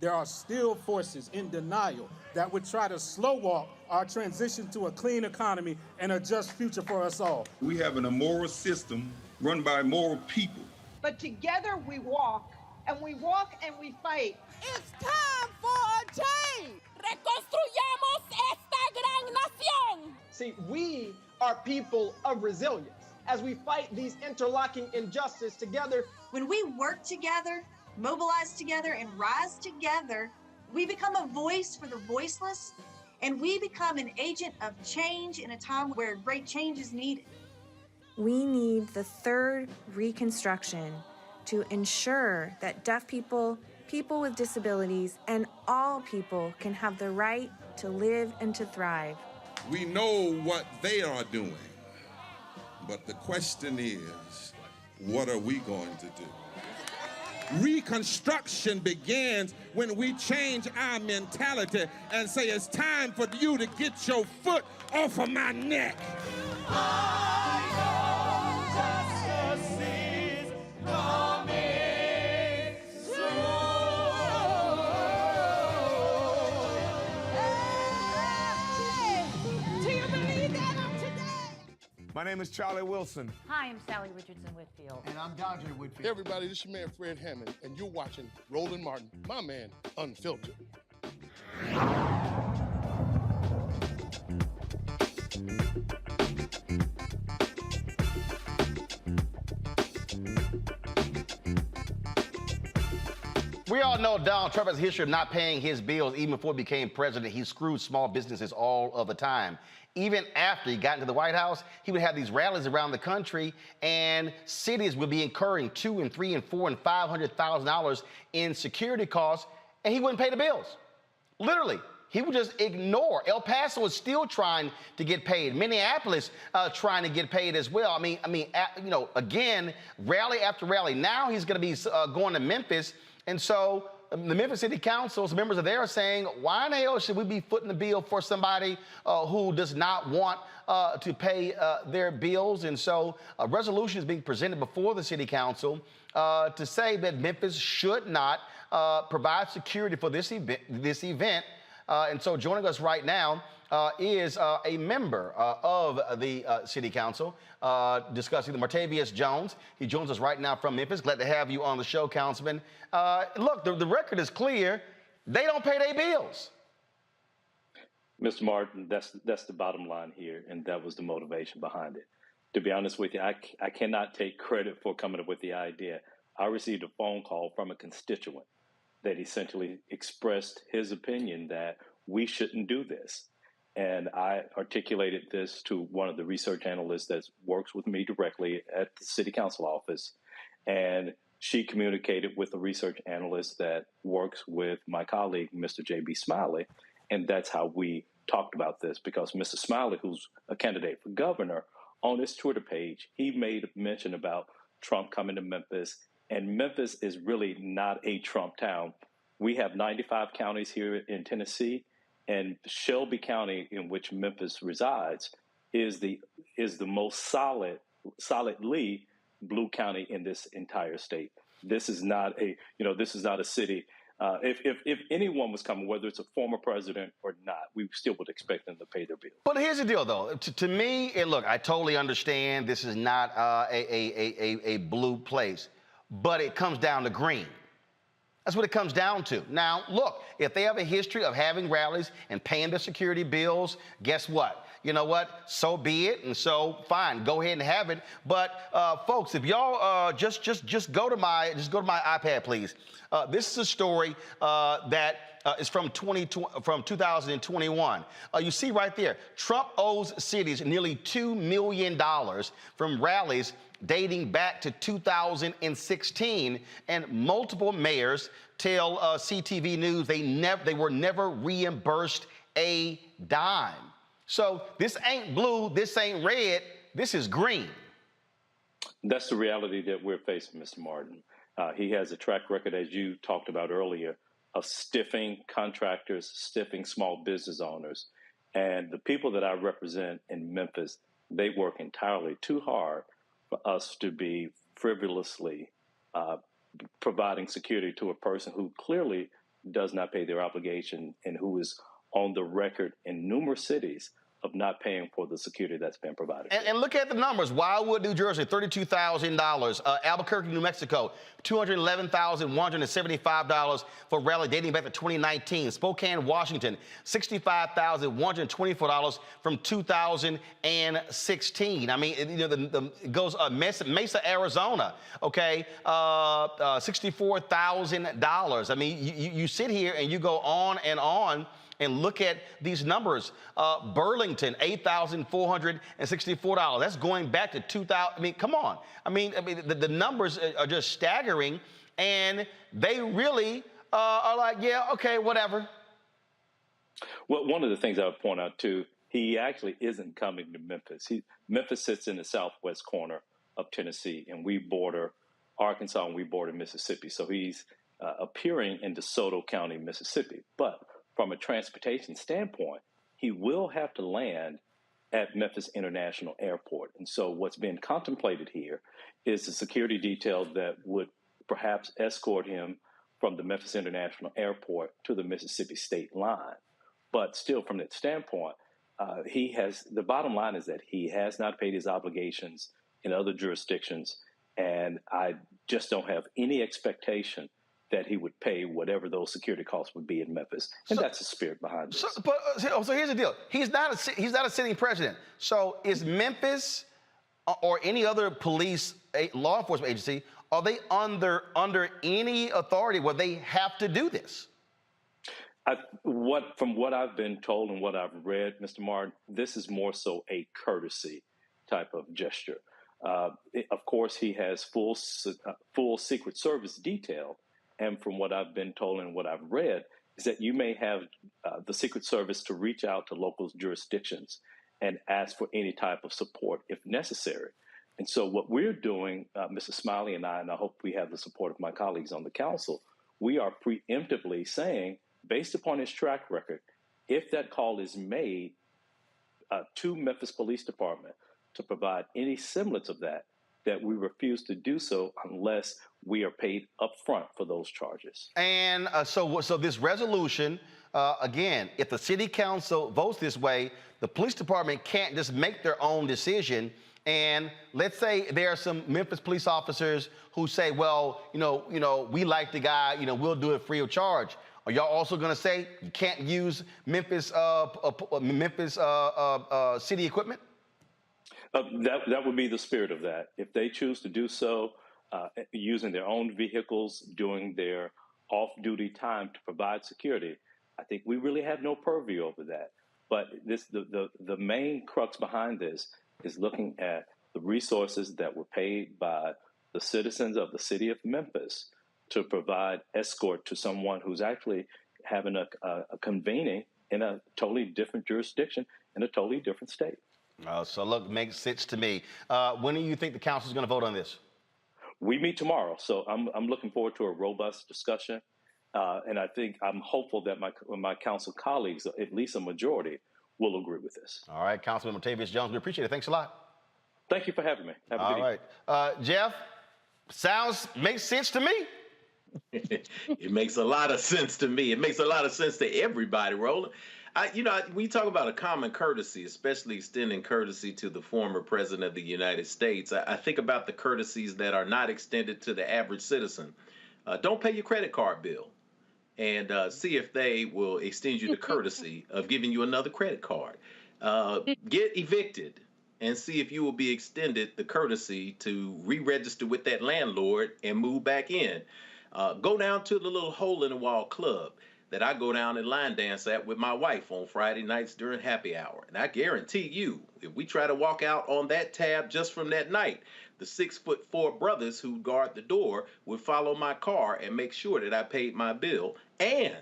There are still forces in denial that would try to slow walk our transition to a clean economy and a just future for us all. We have an immoral system run by immoral people. But together we walk, and we walk and we fight. It's time for a change! Reconstruyamos esta gran nación! See, we are people of resilience. As we fight these interlocking injustices together. When we work together, mobilize together, and rise together, we become a voice for the voiceless, and we become an agent of change in a time where great change is needed. We need the third Reconstruction to ensure that deaf people, people with disabilities, and all people can have the right to live and to thrive. We know what they are doing, but the question is, what are we going to do? Reconstruction begins when we change our mentality and say it's time for you to get your foot off of my neck. My name is Charlie Wilson. Hi, I'm Sally Richardson Whitfield. And I'm Dodger Whitfield. Hey everybody, this is your man Fred Hammond, and you're watching Roland Martin, my man, Unfiltered. We all know Donald Trump has a history of not paying his bills. Even before he became president, he screwed small businesses all of the time. Even after he got into the White House, he would have these rallies around the country, and cities would be incurring $200,000 and $300,000 and $400,000 and $500,000 in security costs, and he wouldn't pay the bills. Literally, he would just ignore. El Paso is still trying to get paid. Minneapolis trying to get paid as well. I mean, again, rally after rally. Now he's going to be going to Memphis, and so the Memphis City Council's members of there are saying, why in the hell should we be footing the bill for somebody who does not want to pay their bills? And so a resolution is being presented before the City Council to say that Memphis should not provide security for this event. And so joining us right now is a member of the City Council discussing the Martavius Jones. He joins us right now from Memphis. Glad to have you on the show, Councilman. Look, the record is clear. They don't pay their bills. Mr. Martin, that's the bottom line here, and that was the motivation behind it. To be honest with you, I cannot take credit for coming up with the idea. I received a phone call from a constituent that essentially expressed his opinion that we shouldn't do this. And I articulated this to one of the research analysts that works with me directly at the City Council office. And she communicated with a research analyst that works with my colleague, Mr. J.B. Smiley. And that's how we talked about this, because Mr. Smiley, who's a candidate for governor, on his Twitter page, he made mention about Trump coming to Memphis. And Memphis is really not a Trump town. We have 95 counties here in Tennessee, and Shelby County, in which Memphis resides, is the most solidly blue county in this entire state. This is not a city. If anyone was coming, whether it's a former president or not, we still would expect them to pay their bills. But here's the deal, though. To me, and look, I totally understand this is not a blue place, but it comes down to green. That's what it comes down to. Now, look, if they have a history of having rallies and paying their security bills, guess what? You know what? So be it. And so, fine, go ahead and have it. But, folks, if y'all just go to my iPad, please. This is a story that is from 2021. You see right there, Trump owes cities nearly $2 million from rallies dating back to 2016, and multiple mayors tell CTV News they were never reimbursed a dime. So this ain't blue, this ain't red, this is green. That's the reality that we're facing, Mr. Martin. He has a track record, as you talked about earlier, of stiffing contractors, stiffing small business owners. And the people that I represent in Memphis, they work entirely too hard for us to be frivolously providing security to a person who clearly does not pay their obligation and who is on the record in numerous cities of not paying for the security that's been provided. And look at the numbers. Wildwood, New Jersey, $32,000. Albuquerque, New Mexico, $211,175 for rally dating back to 2019. Spokane, Washington, $65,124 from 2016. I mean, it goes Mesa, Arizona, okay, $64,000. I mean, you sit here and you go on and look at these numbers. Burlington, $8,464. That's going back to 2000. I mean, come on. I mean, the numbers are just staggering, and they really are like, yeah, okay, whatever. Well, one of the things I would point out, too, he actually isn't coming to Memphis. Memphis sits in the southwest corner of Tennessee, and we border Arkansas and we border Mississippi. So he's appearing in DeSoto County, Mississippi. But from a transportation standpoint, he will have to land at Memphis International Airport. And so what's been contemplated here is the security detail that would perhaps escort him from the Memphis International Airport to the Mississippi state line. But still, from that standpoint, the bottom line is that he has not paid his obligations in other jurisdictions, and I just don't have any expectation that he would pay whatever those security costs would be in Memphis, and that's the spirit behind this. So here's the deal: he's not a sitting president. So is Memphis or any other police law enforcement agency, are they under any authority where they have to do this? From what I've been told and what I've read, Mr. Martin, this is more so a courtesy type of gesture. Of course, he has full Secret Service detail, and from what I've been told and what I've read is that you may have the Secret Service to reach out to local jurisdictions and ask for any type of support if necessary. And so what we're doing, Mr. Smiley and I hope we have the support of my colleagues on the council, we are preemptively saying, based upon his track record, if that call is made to Memphis Police Department to provide any semblance of that we refuse to do so unless we are paid upfront for those charges. And so this resolution, again, if the city council votes this way, the police department can't just make their own decision. And let's say there are some Memphis police officers who say, well, we like the guy, we'll do it free of charge. Are y'all also going to say you can't use Memphis city equipment? That would be the spirit of that. If they choose to do so, using their own vehicles, doing their off-duty time to provide security, I think we really have no purview over that. But the main crux behind this is looking at the resources that were paid by the citizens of the city of Memphis to provide escort to someone who's actually having a convening in a totally different jurisdiction in a totally different state. So look, makes sense to me. When do you think the council is going to vote on this? We meet tomorrow, so I'm looking forward to a robust discussion, and I'm hopeful that my council colleagues, at least a majority, will agree with this. All right, Councilman Montavious Jones, we appreciate it. Thanks a lot. Thank you for having me. Have a good evening. All right, Jeff, makes sense to me. It makes a lot of sense to me. It makes a lot of sense to everybody, Roland. We talk about a common courtesy, especially extending courtesy to the former president of the United States. I think about the courtesies that are not extended to the average citizen. Don't pay your credit card bill and see if they will extend you the courtesy of giving you another credit card. Get evicted and see if you will be extended the courtesy to re-register with that landlord and move back in. Go down to the little hole-in-the-wall club that I go down and line dance at with my wife on Friday nights during happy hour. And I guarantee you, if we try to walk out on that tab just from that night, the 6'4" brothers who guard the door would follow my car and make sure that I paid my bill, and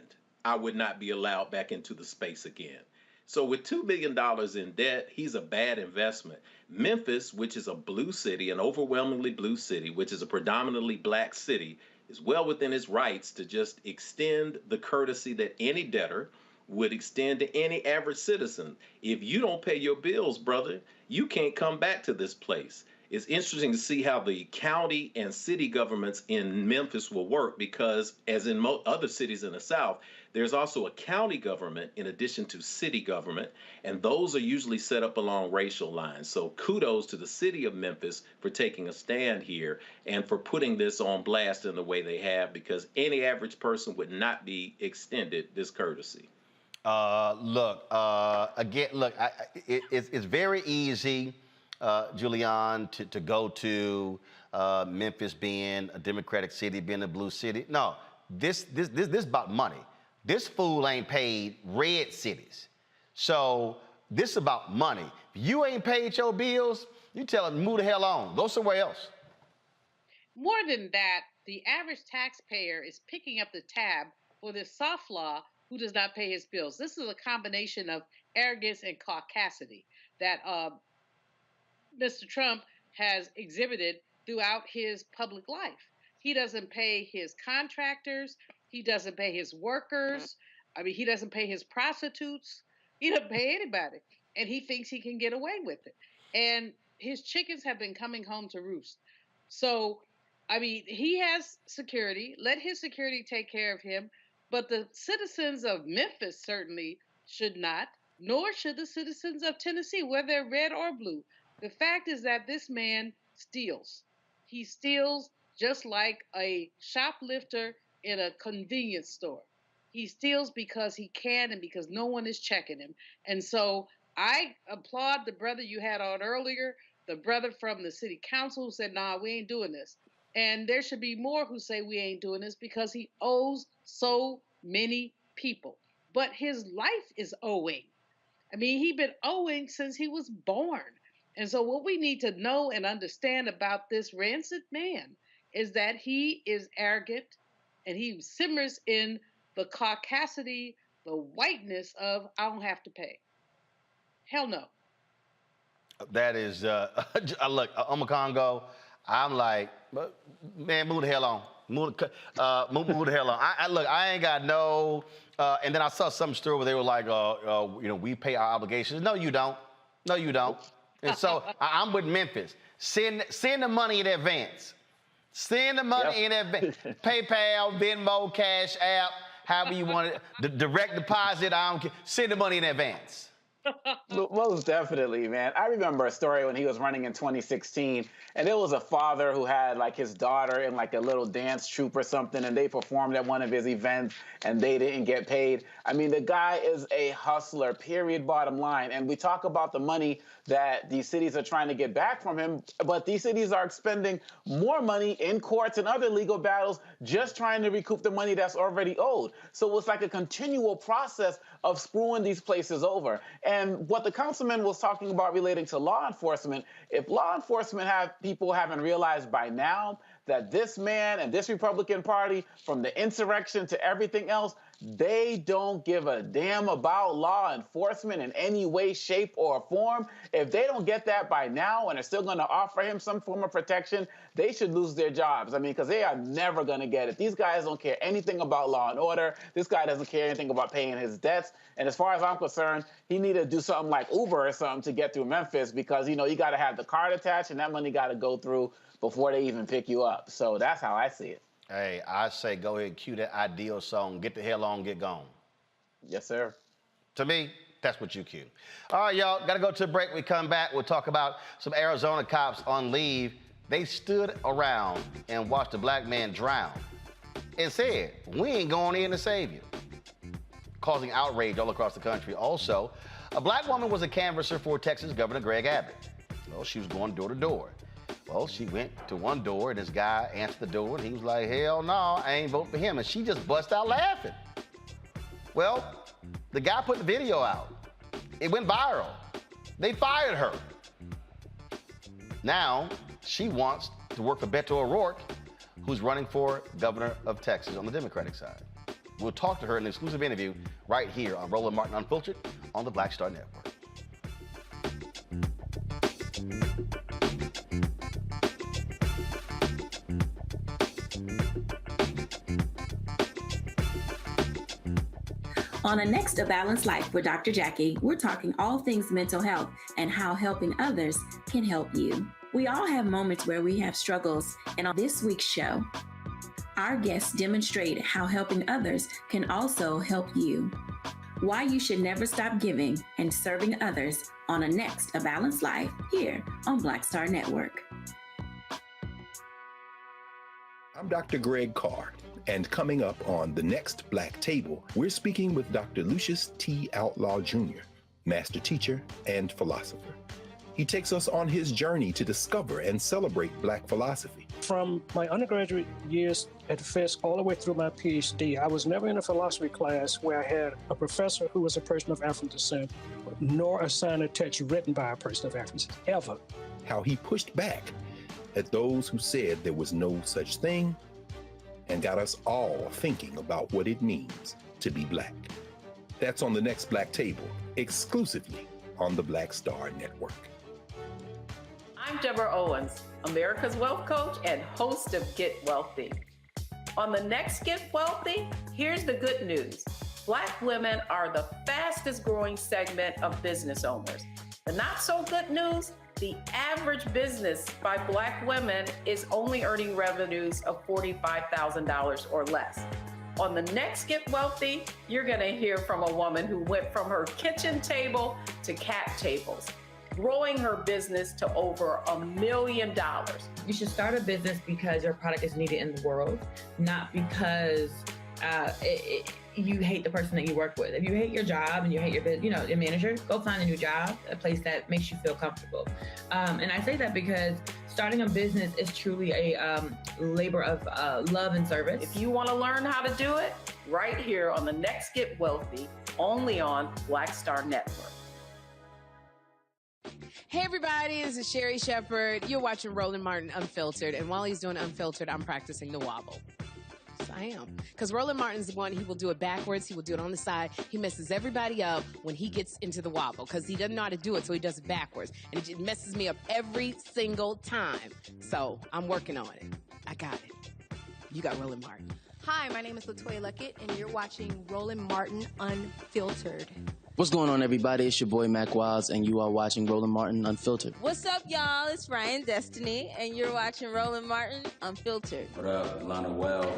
I would not be allowed back into the space again. So with $2 billion in debt, he's a bad investment. Memphis, which is a blue city, an overwhelmingly blue city, which is a predominantly black city, is well within its rights to just extend the courtesy that any debtor would extend to any average citizen. If you don't pay your bills, brother, you can't come back to this place. It's interesting to see how the county and city governments in Memphis will work because, as in other cities in the South, there's also a county government in addition to city government, and those are usually set up along racial lines. So kudos to the city of Memphis for taking a stand here and for putting this on blast in the way they have, because any average person would not be extended this courtesy. It's very easy, Julian, to go to Memphis being a Democratic city, being a blue city. No, this is about money. This fool ain't paid red cities. So this is about money. If you ain't paid your bills, you tell them move the hell on. Go somewhere else. More than that, the average taxpayer is picking up the tab for this soft law who does not pay his bills. This is a combination of arrogance and caucasity that Mr. Trump has exhibited throughout his public life. He doesn't pay his contractors. He doesn't pay his workers. I mean, he doesn't pay his prostitutes. He doesn't pay anybody. And he thinks he can get away with it. And his chickens have been coming home to roost. So, I mean, he has security. Let his security take care of him. But the citizens of Memphis certainly should not, nor should the citizens of Tennessee, whether they're red or blue. The fact is that this man steals. He steals just like a shoplifter in a convenience store. He steals because he can and because no one is checking him. And so I applaud the brother you had on earlier, the brother from the city council who said, nah, we ain't doing this. And there should be more who say we ain't doing this because he owes so many people. But his life is owing. I mean, he's been owing since he was born. And so what we need to know and understand about this rancid man is that he is arrogant and he simmers in the caucasity, the whiteness of I don't have to pay. Hell no. That is, look, I'm a Congo. I'm like, man, move the hell on. Move the hell on. I ain't got no, and then I saw some story where they were like, we pay our obligations. No, you don't. No, you don't. And so I'm with Memphis. Send the money in advance. Send the money in advance. PayPal, Venmo, Cash App, however you want it. The direct deposit, I don't care. Send the money in advance. Most definitely, man. I remember a story when he was running in 2016, and there was a father who had like his daughter in like a little dance troupe or something, and they performed at one of his events, and they didn't get paid. I mean, the guy is a hustler, period, bottom line. And we talk about the money that these cities are trying to get back from him, but these cities are expending more money in courts and other legal battles just trying to recoup the money that's already owed. So it's like a continual process of screwing these places over. And what the councilman was talking about relating to law enforcement, if law enforcement people haven't realized by now that this man and this Republican Party, from the insurrection to everything else, they don't give a damn about law enforcement in any way, shape, or form. If they don't get that by now and are still going to offer him some form of protection, they should lose their jobs. I mean, because they are never going to get it. These guys don't care anything about law and order. This guy doesn't care anything about paying his debts. And as far as I'm concerned, he need to do something like Uber or something to get through Memphis because, you got to have the card attached and that money got to go through before they even pick you up. So that's how I see it. Hey, I say go ahead and cue that ideal song. Get the hell on, get gone. Yes, sir. To me, that's what you cue. All right, y'all, got to go to a break. We come back, we'll talk about some Arizona cops on leave. They stood around and watched a black man drown and said, we ain't going in to save you, causing outrage all across the country. Also, a black woman was a canvasser for Texas Governor Greg Abbott. Well, she was going door to door. Well, she went to one door, and this guy answered the door, and he was like, hell no, I ain't voting for him. And she just bust out laughing. Well, the guy put the video out. It went viral. They fired her. Now, she wants to work for Beto O'Rourke, who's running for governor of Texas on the Democratic side. We'll talk to her in an exclusive interview right here on Roland Martin Unfiltered on the Black Star Network. On the next A Balanced Life with Dr. Jackie, we're talking all things mental health and how helping others can help you. We all have moments where we have struggles, and on this week's show, our guests demonstrate how helping others can also help you. Why you should never stop giving and serving others on a next A Balanced Life here on Black Star Network. I'm Dr. Greg Carr, and coming up on The Next Black Table, we're speaking with Dr. Lucius T. Outlaw Jr., master teacher and philosopher. He takes us on his journey to discover and celebrate Black philosophy. From my undergraduate years at Fisk all the way through my PhD, I was never in a philosophy class where I had a professor who was a person of African descent, nor a sign or text written by a person of African descent, ever. How he pushed back at those who said there was no such thing, and got us all thinking about what it means to be Black. That's on The Next Black Table, exclusively on the Black Star Network. I'm Deborah Owens, America's Wealth Coach and host of Get Wealthy. On the next Get Wealthy, here's the good news. Black women are the fastest growing segment of business owners. The not so good news, the average business by Black women is only earning revenues of $45,000 or less. On the next Get Wealthy, you're gonna hear from a woman who went from her kitchen table to cap tables, growing her business to over $1 million. You should start a business because your product is needed in the world, not because you hate the person that you work with. If you hate your job and you hate your manager, go find a new job, a place that makes you feel comfortable. And I say that because starting a business is truly a labor of love and service. If you want to learn how to do it, right here on the next Get Wealthy, only on Black Star Network. Hey everybody, this is Sherry Shepherd. You're watching Roland Martin Unfiltered, and while he's doing Unfiltered, I'm practicing the wobble. Yes, I am. Because Roland Martin's the one, he will do it backwards, he will do it on the side. He messes everybody up when he gets into the wobble, because he doesn't know how to do it, so he does it backwards. And it just messes me up every single time. So I'm working on it. I got it. You got Roland Martin. Hi, my name is LaToya Luckett, and you're watching Roland Martin Unfiltered. What's going on, everybody? It's your boy, Mac Wiles, and you are watching Roland Martin Unfiltered. What's up, y'all? It's Ryan Destiny, and you're watching Roland Martin Unfiltered. What up, Lana Well,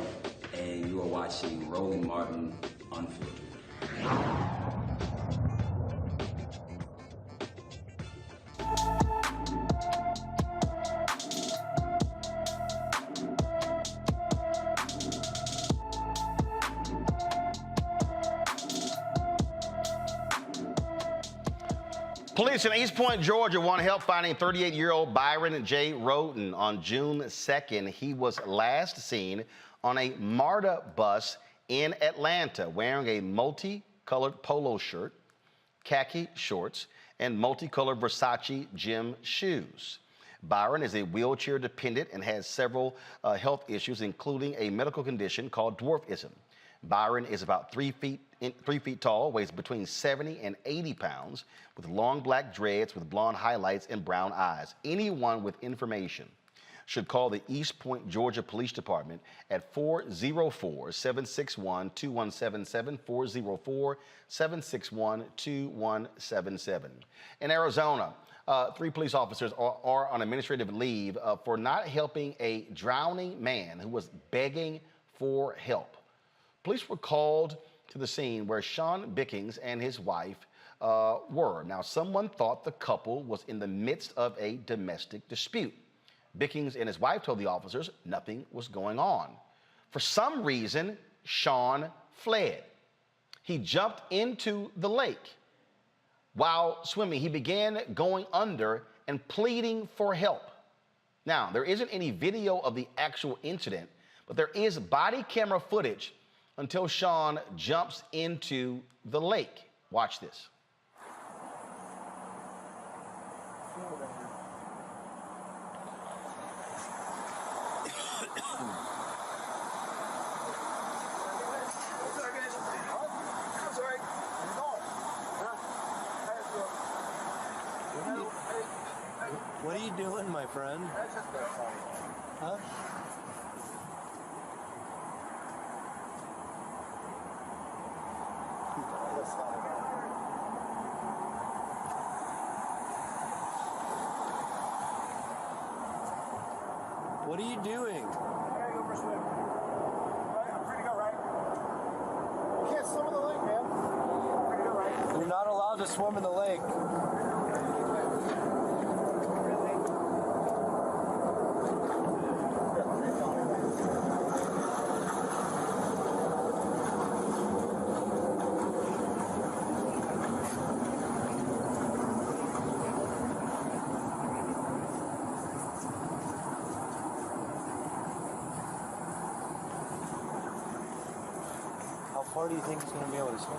and you are watching Roland Martin Unfiltered. Police in East Point, Georgia want help finding 38-year-old Byron J. Roden. On June 2nd, he was last seen on a MARTA bus in Atlanta wearing a multicolored polo shirt, khaki shorts, and multicolored Versace gym shoes. Byron is a wheelchair dependent and has several health issues, including a medical condition called dwarfism. Byron is about 3 feet tall, weighs between 70 and 80 pounds, with long black dreads with blonde highlights and brown eyes. Anyone with information should call the East Point, Georgia Police Department at 404-761-2177, 404-761-2177. In Arizona, 3 police officers are on administrative leave for not helping a drowning man who was begging for help. Police were called to the scene where Sean Bickings and his wife were. Now, someone thought the couple was in the midst of a domestic dispute. Bickings and his wife told the officers nothing was going on. For some reason, Sean fled. He jumped into the lake. While swimming, he began going under and pleading for help. Now, there isn't any video of the actual incident, but there is body camera footage until Sean jumps into the lake. Watch this. What are you doing, my friend? Huh? What are you doing? I gotta go for a swim. Right, I'm free to go, right? You can't swim in the lake, man. I'm free to go, right? You're not allowed to swim in the lake. How far do you think he's going to be able to swim?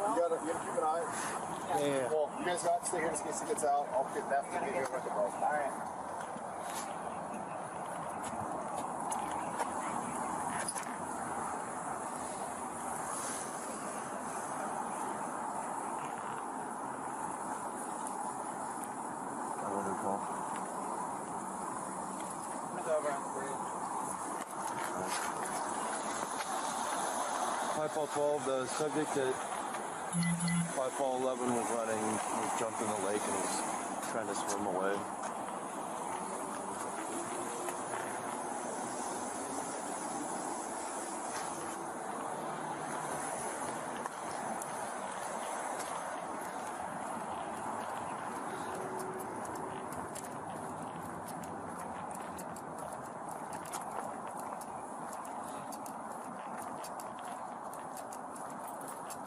You gotta keep an eye. Yeah. Well, you guys got to stay here in case he gets out. I'll get that to get here with the boat. All right. Pipefall 12, the subject at Pipefall 11 was running, was jumped in the lake and was trying to swim away.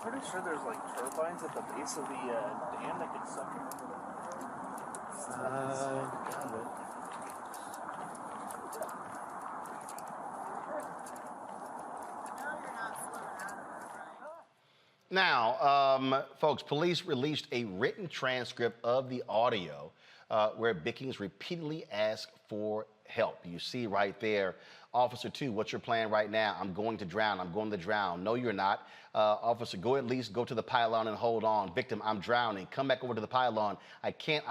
Pretty sure there's like turbines at the base of the dam that can suck it into Got it. Now, folks, police released a written transcript of the audio where Bickings repeatedly asked for help. You see right there, Officer 2, what's your plan right now? I'm going to drown. I'm going to drown. No, you're not. Officer, go at least go to the pylon and hold on. Victim, I'm drowning. Come back over to the pylon. I can't.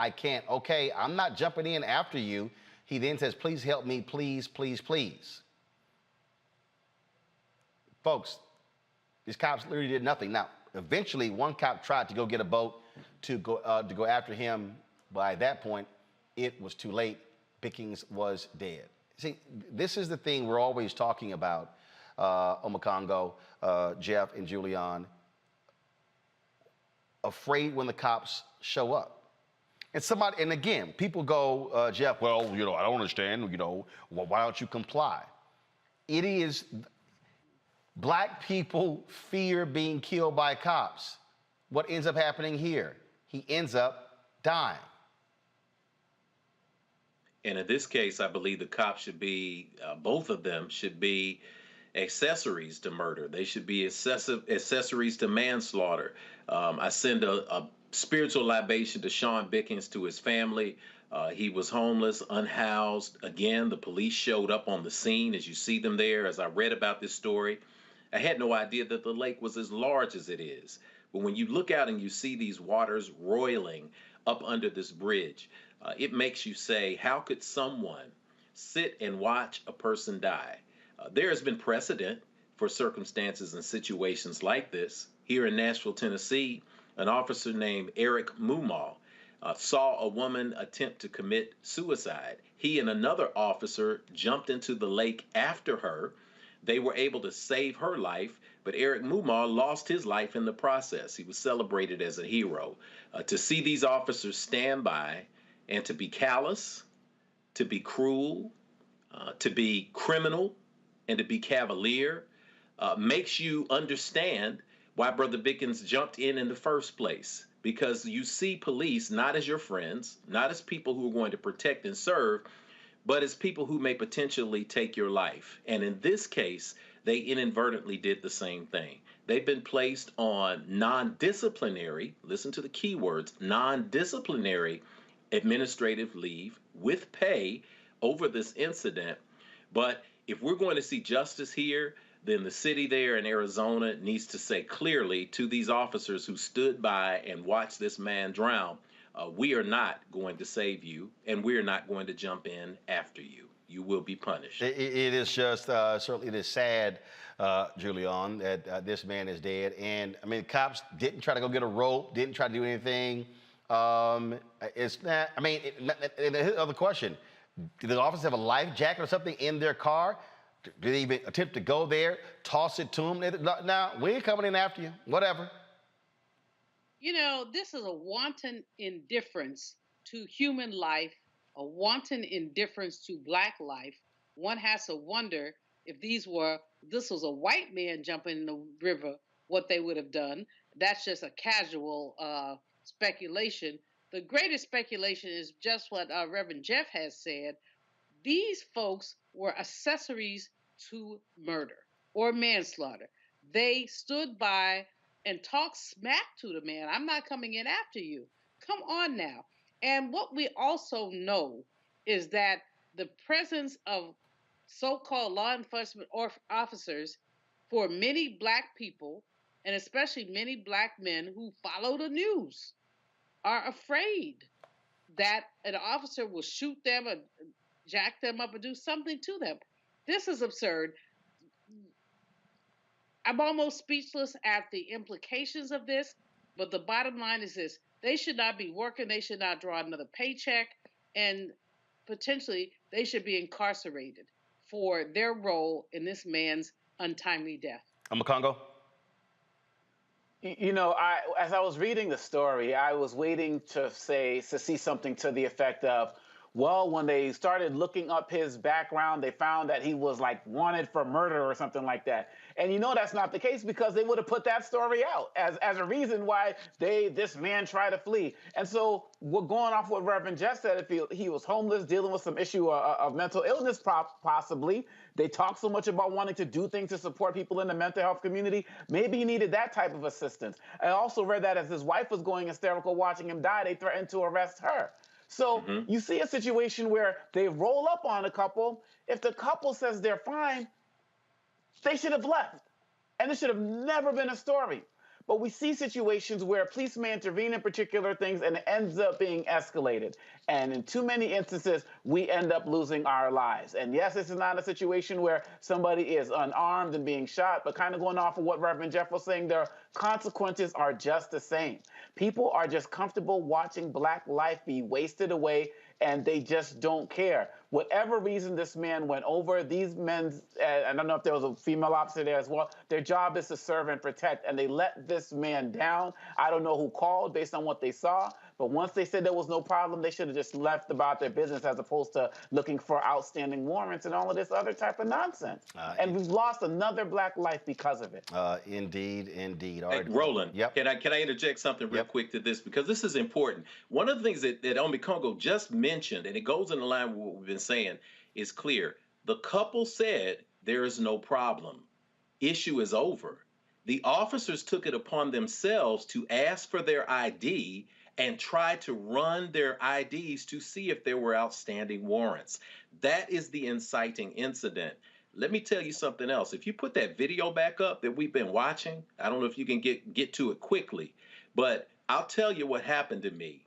Okay, I'm not jumping in after you. He then says, please help me, please, please, please. Folks, these cops literally did nothing. Now, eventually, one cop tried to go get a boat to go after him. By that point, it was too late. Bickings was dead. See, this is the thing we're always talking about, Omakongo, Jeff, and Julian. Afraid when the cops show up. And again, people go, Jeff, well, I don't understand, why don't you comply? It is, black people fear being killed by cops. What ends up happening here? He ends up dying. And in this case, I believe the cops should be, both of them should be accessories to murder. They should be accessories to manslaughter. I send a spiritual libation to Sean Bickings, to his family. He was homeless, unhoused. Again, the police showed up on the scene, as you see them there. As I read about this story, I had no idea that the lake was as large as it is. But when you look out and you see these waters roiling up under this bridge, it makes you say, how could someone sit and watch a person die? There has been precedent for circumstances and situations like this. Here in Nashville, Tennessee, an officer named Eric Mumal saw a woman attempt to commit suicide. He and another officer jumped into the lake after her. They were able to save her life, but Eric Mumal lost his life in the process. He was celebrated as a hero. To see these officers stand by and to be callous, to be cruel, to be criminal, and to be cavalier makes you understand why Brother Bickings jumped in the first place. Because you see police not as your friends, not as people who are going to protect and serve, but as people who may potentially take your life. And in this case, they inadvertently did the same thing. They've been placed on non-disciplinary, listen to the key words, non-disciplinary administrative leave with pay over this incident. But if we're going to see justice here, then the city there in Arizona needs to say clearly to these officers who stood by and watched this man drown, we are not going to save you, and we are not going to jump in after you. You will be punished. It is just, certainly it is sad, Julian, that this man is dead. And, I mean, cops didn't try to go get a rope, didn't try to do anything. It's not, I mean, and the other question, do the officers have a life jacket or something in their car? Do they even attempt to go there, toss it to them? No, we ain't coming in after you, whatever. This is a wanton indifference to human life, a wanton indifference to black life. One has to wonder if this was a white man jumping in the river, what they would have done. That's just a casual speculation. The greatest speculation is just what Reverend Jeff has said. These folks were accessories to murder or manslaughter. They stood by and talked smack to the man. I'm not coming in after you. Come on now. And what we also know is that the presence of so-called law enforcement officers for many black people, and especially many black men who follow the news, are afraid that an officer will shoot them or jack them up or do something to them. This is absurd. I'm almost speechless at the implications of this, but the bottom line is this. They should not be working. They should not draw another paycheck, and potentially they should be incarcerated for their role in this man's untimely death. Congo. You know, as I was reading the story, I was waiting to see something to the effect of, well, when they started looking up his background, they found that he was like wanted for murder or something like that. And you know that's not the case, because they would have put that story out as a reason why this man tried to flee. And so we're going off what Reverend Jeff said. If he was homeless, dealing with some issue of mental illness, possibly. They talk so much about wanting to do things to support people in the mental health community. Maybe he needed that type of assistance. I also read that as his wife was going hysterical watching him die, they threatened to arrest her. So you see a situation where they roll up on a couple. If the couple says they're fine, they should have left. And it should have never been a story. But we see situations where police may intervene in particular things and it ends up being escalated. And in too many instances, we end up losing our lives. And yes, this is not a situation where somebody is unarmed and being shot, but kind of going off of what Reverend Jeff was saying, their consequences are just the same. People are just comfortable watching Black life be wasted away, and they just don't care. Whatever reason this man went over, these men, I don't know if there was a female officer there as well, their job is to serve and protect, and they let this man down. I don't know who called based on what they saw, but once they said there was no problem, they should have just left about their business as opposed to looking for outstanding warrants and all of this other type of nonsense. And we've lost another Black life because of it. Indeed, indeed. All Hey, right. Roland, Yep. can I interject something real quick to this? Because this is important. One of the things that Omi Congo just mentioned, and it goes in the line with what we've been saying, is clear. The couple said there is no problem. Issue is over. The officers took it upon themselves to ask for their ID and try to run their IDs to see if there were outstanding warrants. That is the inciting incident. Let me tell you something else. If you put that video back up that we've been watching, I don't know if you can get to it quickly, but I'll tell you what happened to me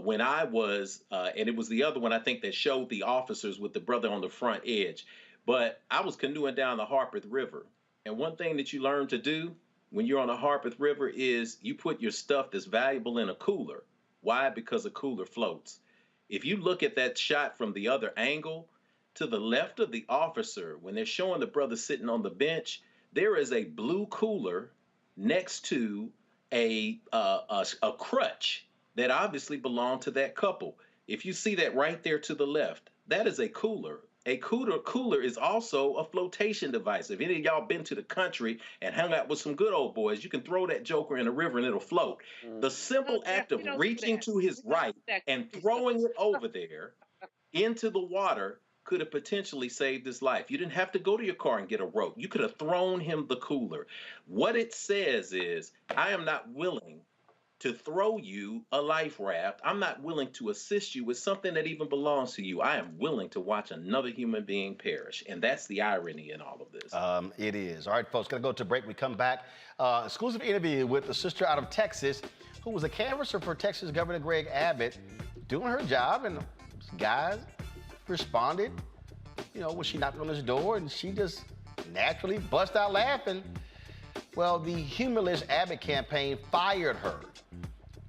when I was, and it was the other one I think that showed the officers with the brother on the front edge, but I was canoeing down the Harpeth River. And one thing that you learn to do when you're on the Harpeth River is you put your stuff that's valuable in a cooler. Why? Because a cooler floats. If you look at that shot from the other angle, to the left of the officer, when they're showing the brother sitting on the bench, there is a blue cooler next to a crutch that obviously belonged to that couple. If you see that right there to the left, that is a cooler. A cooler is also a flotation device. If any of y'all been to the country and hung out with some good old boys, you can throw that joker in the river and it'll float. The simple act of reaching to his right and throwing it over there into the water could have potentially saved his life. You didn't have to go to your car and get a rope. You could have thrown him the cooler. What it says is, I am not willing to throw you a life raft. I'm not willing to assist you with something that even belongs to you. I am willing to watch another human being perish. And that's the irony in all of this. It is. All right, folks, going to go to break. We come back. Exclusive interview with a sister out of Texas who was a canvasser for Texas Governor Greg Abbott, doing her job, and guys responded, you know, when she knocked on his door, and she just naturally bust out laughing. Well, the humorless Abbott campaign fired her.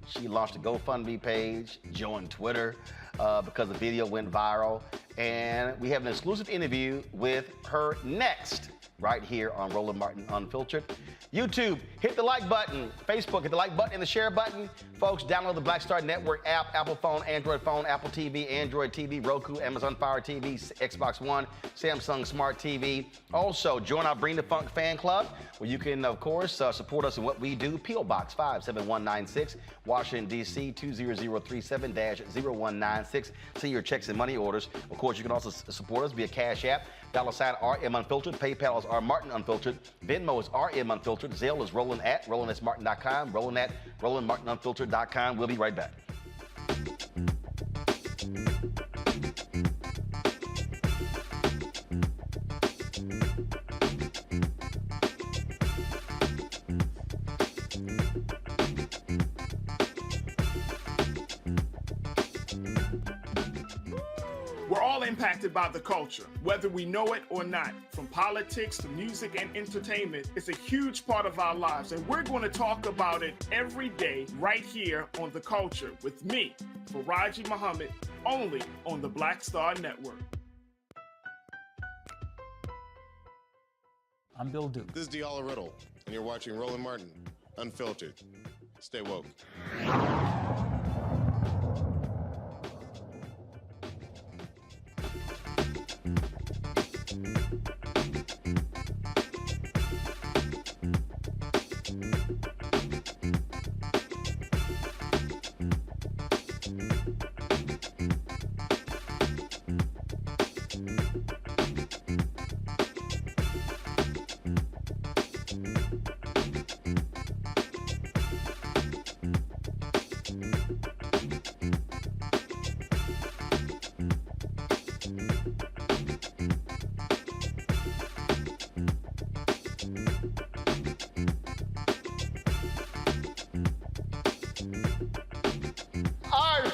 She launched a GoFundMe page, joined Twitter because the video went viral. And we have an exclusive interview with her next, right here on Roland Martin Unfiltered. YouTube, hit the like button. Facebook, hit the like button and the share button. Folks, download the Black Star Network app, Apple phone, Apple TV, Android TV, Roku, Amazon Fire TV, Xbox One, Samsung Smart TV. Also, join our Bring the Funk fan club, where you can, of course, support us in what we do. P.O. Box 57196, Washington, D.C. 20037-0196. See your checks and money orders. Of course, you can also support us via Cash App, $RM Unfiltered. PayPal is R Martin Unfiltered. Venmo is RM Unfiltered. Zelle is Roland at RolandSMartin.com. Roland at RolandMartinUnfiltered.com. We'll be right back. We're all impacted by the culture, whether we know it or not. From politics to music and entertainment is a huge part of our lives, and we're going to talk about it every day right here on The Culture with me, Faraji Muhammad, only on the Black Star Network. I'm Bill Duke. This is Diala Riddle, and you're watching Roland Martin, Unfiltered. Stay woke.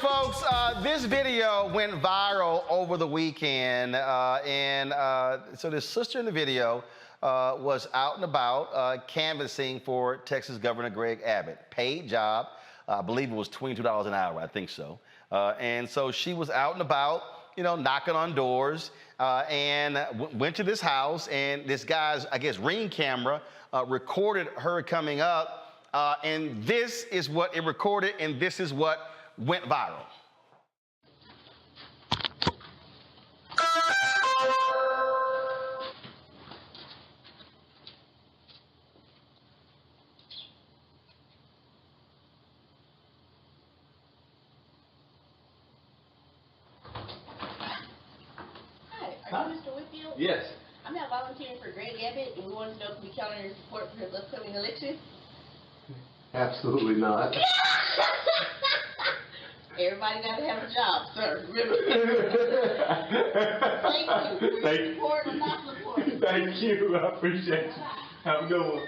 Folks, this video went viral over the weekend, so this sister in the video was out and about canvassing for Texas Governor Greg Abbott. Paid job, I believe it was $22 an hour, I think so. And so she was out and about, you know, knocking on doors, and went to this house, and this guy's, I guess, Ring camera recorded her coming up, and this is what it recorded, and this is what went viral. Hi, are you Mr. Whitfield? Yes. I'm not volunteering for Greg Abbott, and we wanted to know if we count on your support for his upcoming election. Absolutely not. Everybody got to have a job, sir. Remember? Thank you for your support or not support. Thank you. I appreciate you. Have a good one.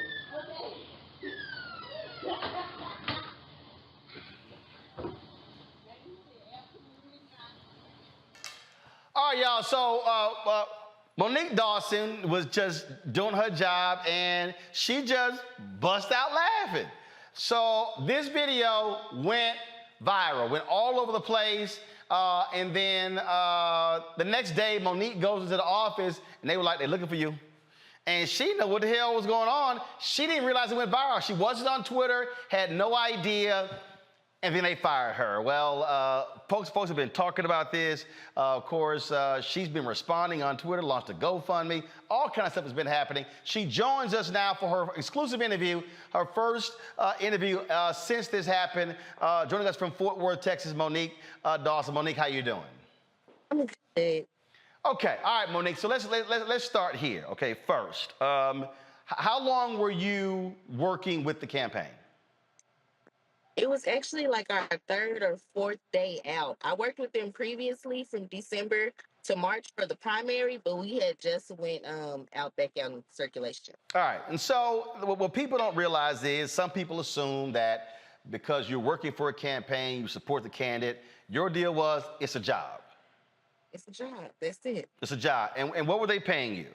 All right, y'all. So Monique Dawson was just doing her job, and she just bust out laughing. So this video went viral, went all over the place, and then the next day, Monique goes into the office, and they were like, they're looking for you. And she didn't know what the hell was going on. She didn't realize it went viral. She wasn't on Twitter, had no idea, and then they fired her. Well, folks have been talking about this. Of course, she's been responding on Twitter, launched a GoFundMe. All kind of stuff has been happening. She joins us now for her exclusive interview, her first interview since this happened. Joining us from Fort Worth, Texas, Monique Dawson. Monique, how you doing? I'm good. Okay, all right, Monique. So let's start here. Okay, first, how long were you working with the campaign? It was actually like our third or fourth day out. I worked with them previously from December to March for the primary, but we had just went back out in circulation. All right, and so what people don't realize is some people assume that because you're working for a campaign, you support the candidate, your deal was it's a job. It's a job, that's it. It's a job, and what were they paying you?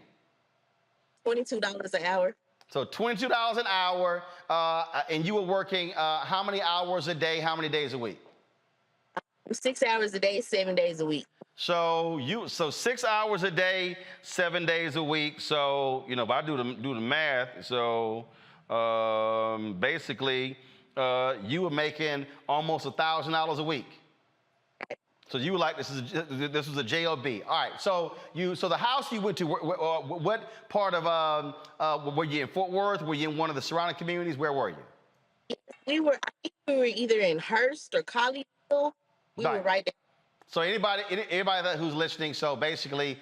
$22 an hour. So $22 an hour, and you were working how many hours a day, how many days a week? 6 hours a day, 7 days a week. So 6 hours a day, 7 days a week. So, you know, if I do the math, so basically you were making almost $1,000 a week. So you were like, this was a job. All right. So the house you went to, what part of were you in Fort Worth? Were you in one of the surrounding communities? Where were you? We were either in Hearst or Colleyville. We were right there. So anybody who's listening, so basically,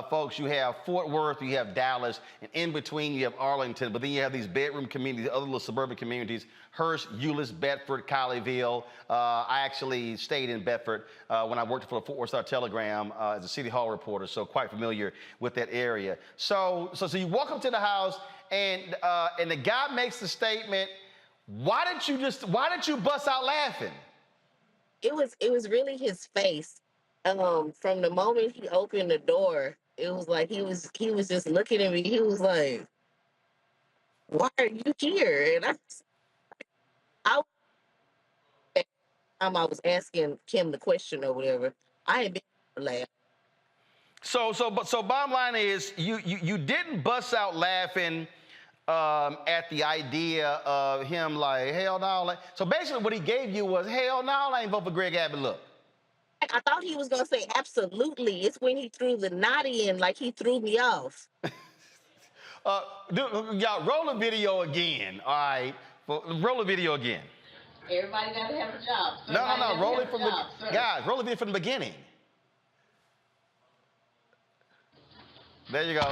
folks, you have Fort Worth, you have Dallas, and in between you have Arlington, but then you have these bedroom communities, other little suburban communities, Hearst, Euless, Bedford, Colleyville. I actually stayed in Bedford when I worked for the Fort Worth Star-Telegram as a City Hall reporter, so quite familiar with that area. So you walk up to the house, and the guy makes the statement, why didn't you bust out laughing? It was really his face. From the moment he opened the door, It was like he was just looking at me. He was like, "Why are you here?" And I was asking Kim the question or whatever. I had been laughing. So bottom line is you didn't bust out laughing at the idea of him like, hell no. So basically what he gave you was, hell no, I ain't vote for Greg Abbott, look. I thought he was going to say absolutely. It's when he threw the naughty in, like he threw me off. Y'all, roll the video again, all right? Roll the video again. Everybody got to have a job. No, roll it from the, guys, roll the video from the beginning. There you go.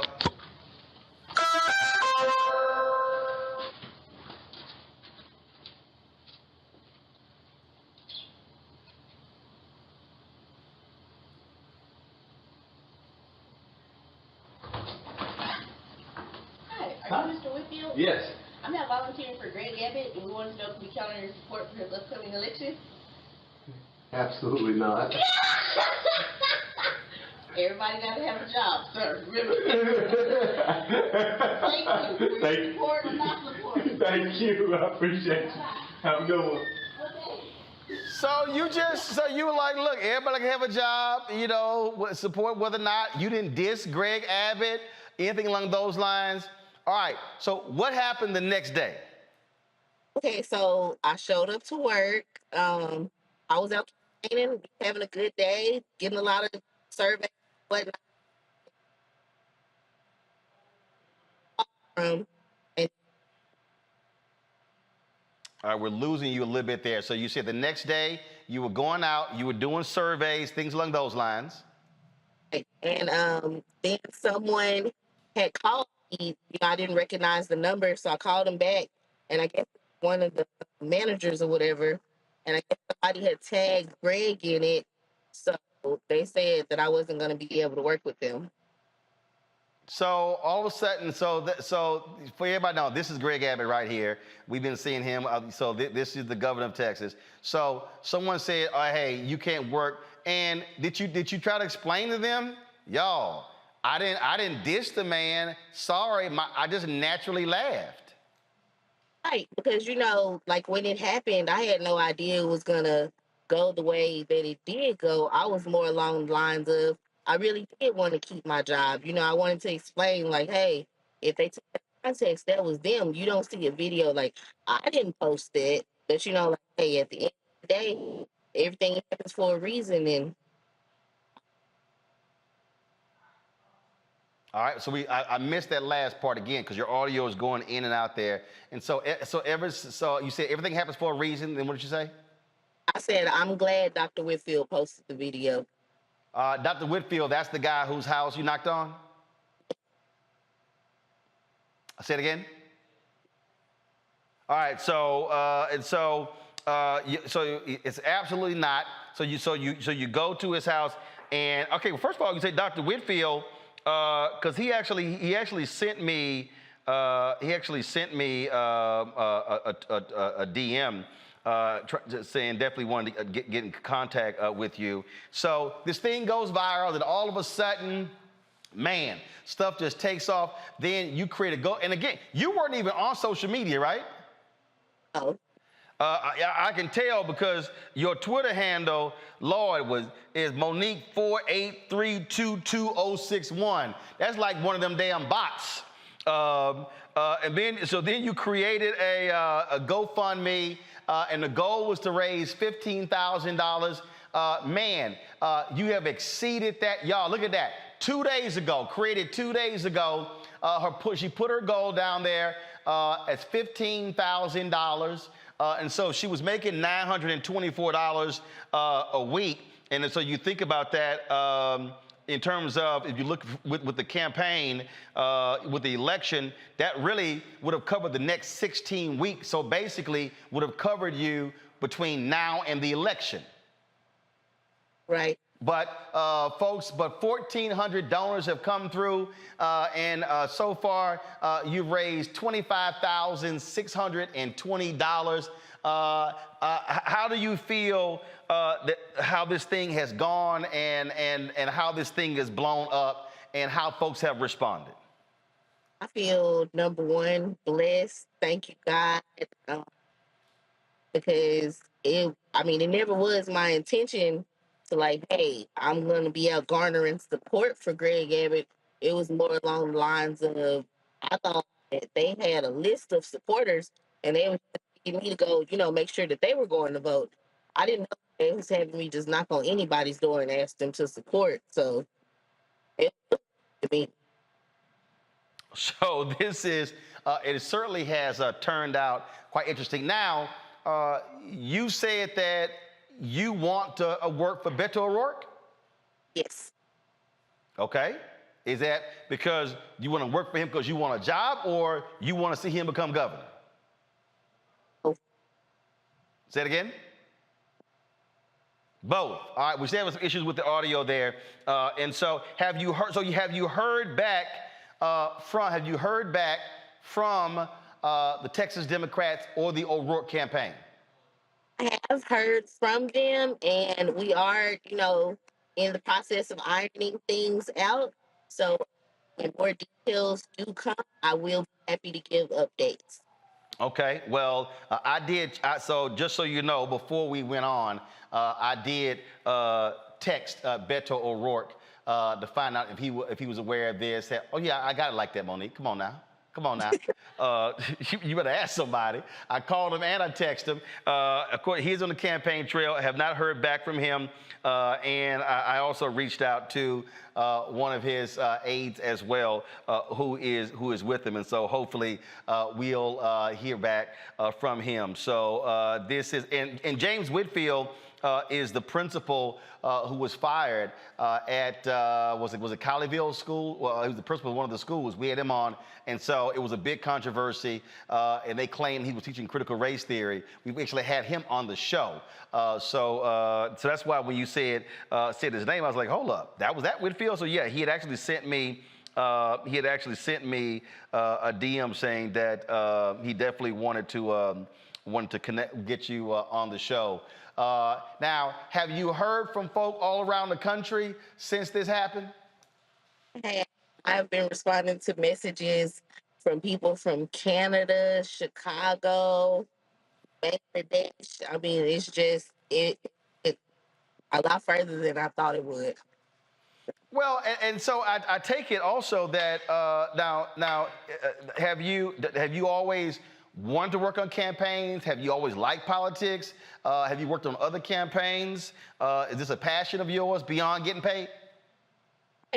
Are you Mr. Whitfield? Yes. I'm not volunteering for Greg Abbott, and we wanted to know if we count on your support for his upcoming election. Absolutely not. Everybody got to have a job, sir. Remember? Thank you. Thank you. Support or not support. Thank you. I appreciate you. Have a good one. So you were like, look, everybody can have a job, you know, support whether or not you didn't diss Greg Abbott, anything along those lines. All right, so what happened the next day? Okay, so I showed up to work. I was out campaigning, having a good day, getting a lot of surveys, whatnot. And All right, we're losing you a little bit there. So you said the next day you were going out, you were doing surveys, things along those lines. And then someone had called me. You know, I didn't recognize the number, so I called him back. And I guess one of the managers or whatever, and I guess somebody had tagged Greg in it. So they said that I wasn't going to be able to work with them. So all of a sudden, so for everybody to know, this is Greg Abbott right here. We've been seeing him. So this is the governor of Texas. So someone said, "Oh, hey, you can't work." And did you try to explain to them, y'all? I didn't diss the man. Sorry, I just naturally laughed. Right, because you know, like when it happened, I had no idea it was gonna go the way that it did go. I was more along the lines of, I really did want to keep my job. You know, I wanted to explain, like, hey, if they took the context, that was them. You don't see a video, like, I didn't post it. But, you know, like, hey, at the end of the day, everything happens for a reason. And all right, so I missed that last part again because your audio is going in and out there. And so you said everything happens for a reason. Then what did you say? I said, I'm glad Dr. Whitfield posted the video. Dr. Whitfield, that's the guy whose house you knocked on? I say it again? All right, so it's absolutely not. So you go to his house and, okay, well, first of all, you say Dr. Whitfield, because he actually sent me a DM saying definitely wanted to get in contact with you. So this thing goes viral, and all of a sudden, man, stuff just takes off. Then you create a go, and again, you weren't even on social media, right? Oh. I can tell because your Twitter handle, Lord, is Monique 483222061. That's like one of them damn bots. And then you created a GoFundMe, and the goal was to raise $15,000. Man, you have exceeded that. Y'all, look at that. 2 days ago, created 2 days ago, she put her goal down there as $15,000. And so she was making $924 a week. And so you think about that in terms of, if you look with the campaign, with the election, that really would have covered the next 16 weeks. So basically would have covered you between now and the election. Right. But folks, 1,400 donors have come through, and so far you've raised $25,620. How do you feel how this thing has gone and how this thing is blown up, and how folks have responded? I feel, number one, blessed. Thank you, God, because it never was my intention to like, hey, I'm going to be out garnering support for Greg Abbott. It was more along the lines of, I thought that they had a list of supporters and they were asking me to go, make sure that they were going to vote. I didn't know they was having me just knock on anybody's door and ask them to support. So it to me. So this is, it certainly has turned out quite interesting. Now, you said that you want to work for Beto O'Rourke? Yes. Okay. Is that because you want to work for him because you want a job, or you want to see him become governor? Both. Say it again? Both. All right. We said there was some issues with the audio there. And so have you heard, back from the Texas Democrats or the O'Rourke campaign? I have heard from them, and we are, in the process of ironing things out. So when more details do come, I will be happy to give updates. Okay, well, so just so you know, before we went on, I did text Beto O'Rourke to find out if he was aware of this. Oh yeah, I got it like that, Monique. Come on now. You better ask somebody. I called him and I texted him. Of course, he's on the campaign trail. I have not heard back from him. And I also reached out to one of his aides as well, who is with him. And so hopefully we'll hear back from him. So this is, and James Whitfield is the principal who was fired at, was it Colleyville School? Well, he was the principal of one of the schools. We had him on, and so it was a big controversy, and they claimed he was teaching critical race theory. We actually had him on the show. So that's why when you said his name, I was like, hold up, was that Whitfield? So yeah, he had actually sent me a DM saying that he definitely wanted to get you on the show. Now, have you heard from folk all around the country since this happened? I've been responding to messages from people from Canada, Chicago, Bangladesh. I mean, it's just it a lot further than I thought it would. Well, and so I take it also that now have you always wanted to work on campaigns? Have you always liked politics? Have you worked on other campaigns? Is this a passion of yours beyond getting paid?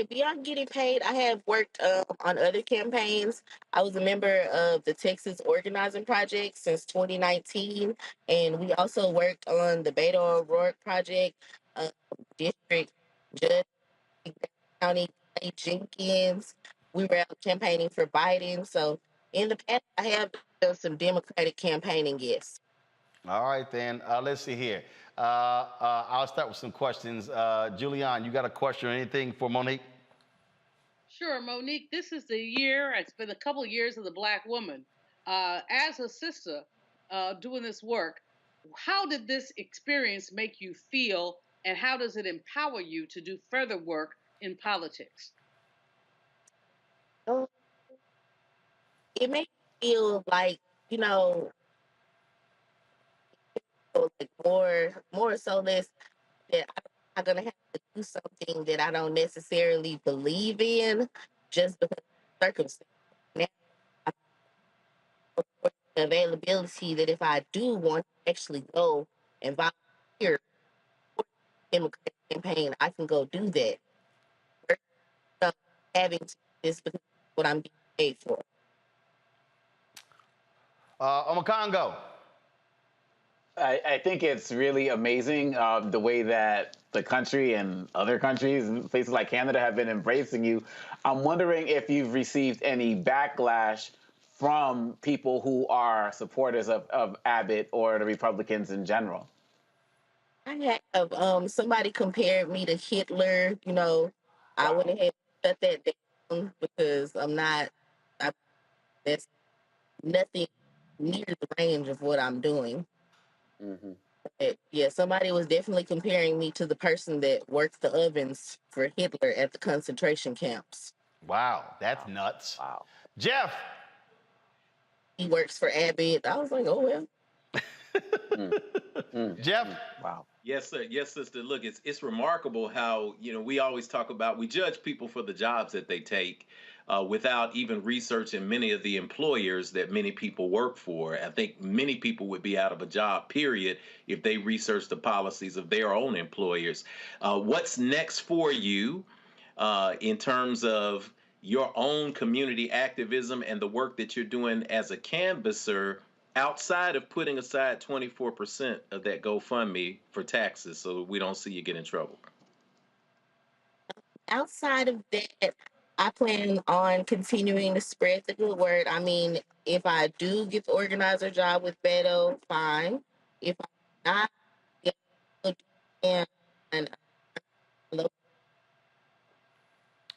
Beyond getting paid, I have worked on other campaigns. I was a member of the Texas Organizing Project since 2019, and we also worked on the Beto O'Rourke Project, District Judge, County Jenkins. We were out campaigning for Biden. So in the past, I have done some Democratic campaigning, yes. All right, then. Let's see here. I'll start with some questions. Julianne, you got a question or anything for Monique? Sure, Monique. This is the year, it's been a couple of years of the Black woman. As a sister doing this work, how did this experience make you feel, and how does it empower you to do further work in politics? It makes me feel like, like more so less that I'm not gonna have to do something that I don't necessarily believe in just because of circumstances. Now, I have the availability that if I do want to actually go and volunteer for the Democratic campaign, I can go do that. Versus having to do this because of what I'm being paid for. Omakongo. I think it's really amazing the way that the country and other countries and places like Canada have been embracing you. I'm wondering if you've received any backlash from people who are supporters of Abbott or the Republicans in general. I have somebody compared me to Hitler. I went ahead and shut that down because that's nothing near the range of what I'm doing. Mm-hmm. Yeah, somebody was definitely comparing me to the person that worked the ovens for Hitler at the concentration camps. Wow, that's nuts. Wow. Jeff. He works for Abbott. I was like, oh, well. Jeff? Wow. Yes, sir. Yes, sister. Look, it's remarkable how, we always talk about, we judge people for the jobs that they take without even researching many of the employers that many people work for. I think many people would be out of a job, period, if they researched the policies of their own employers. What's next for you in terms of your own community activism and the work that you're doing as a canvasser, outside of putting aside 24% of that GoFundMe for taxes so we don't see you get in trouble? Outside of that, I plan on continuing to spread the good word. I mean, if I do get the organizer job with Beto, fine. If I'm not, and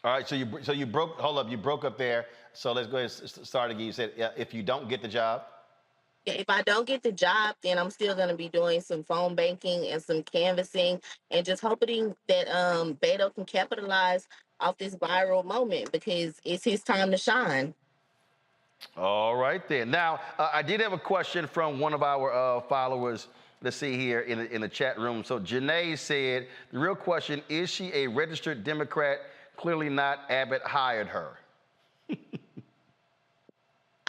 All right, so you broke. Hold up, you broke up there. So let's go ahead and start again. You said if you don't get the job. Yeah, if I don't get the job, then I'm still going to be doing some phone banking and some canvassing, and just hoping that Beto can capitalize off this viral moment because it's his time to shine. All right then. Now, I did have a question from one of our followers. Let's see here in the chat room. So Janae said, the real question, is she a registered Democrat? Clearly not. Abbott hired her.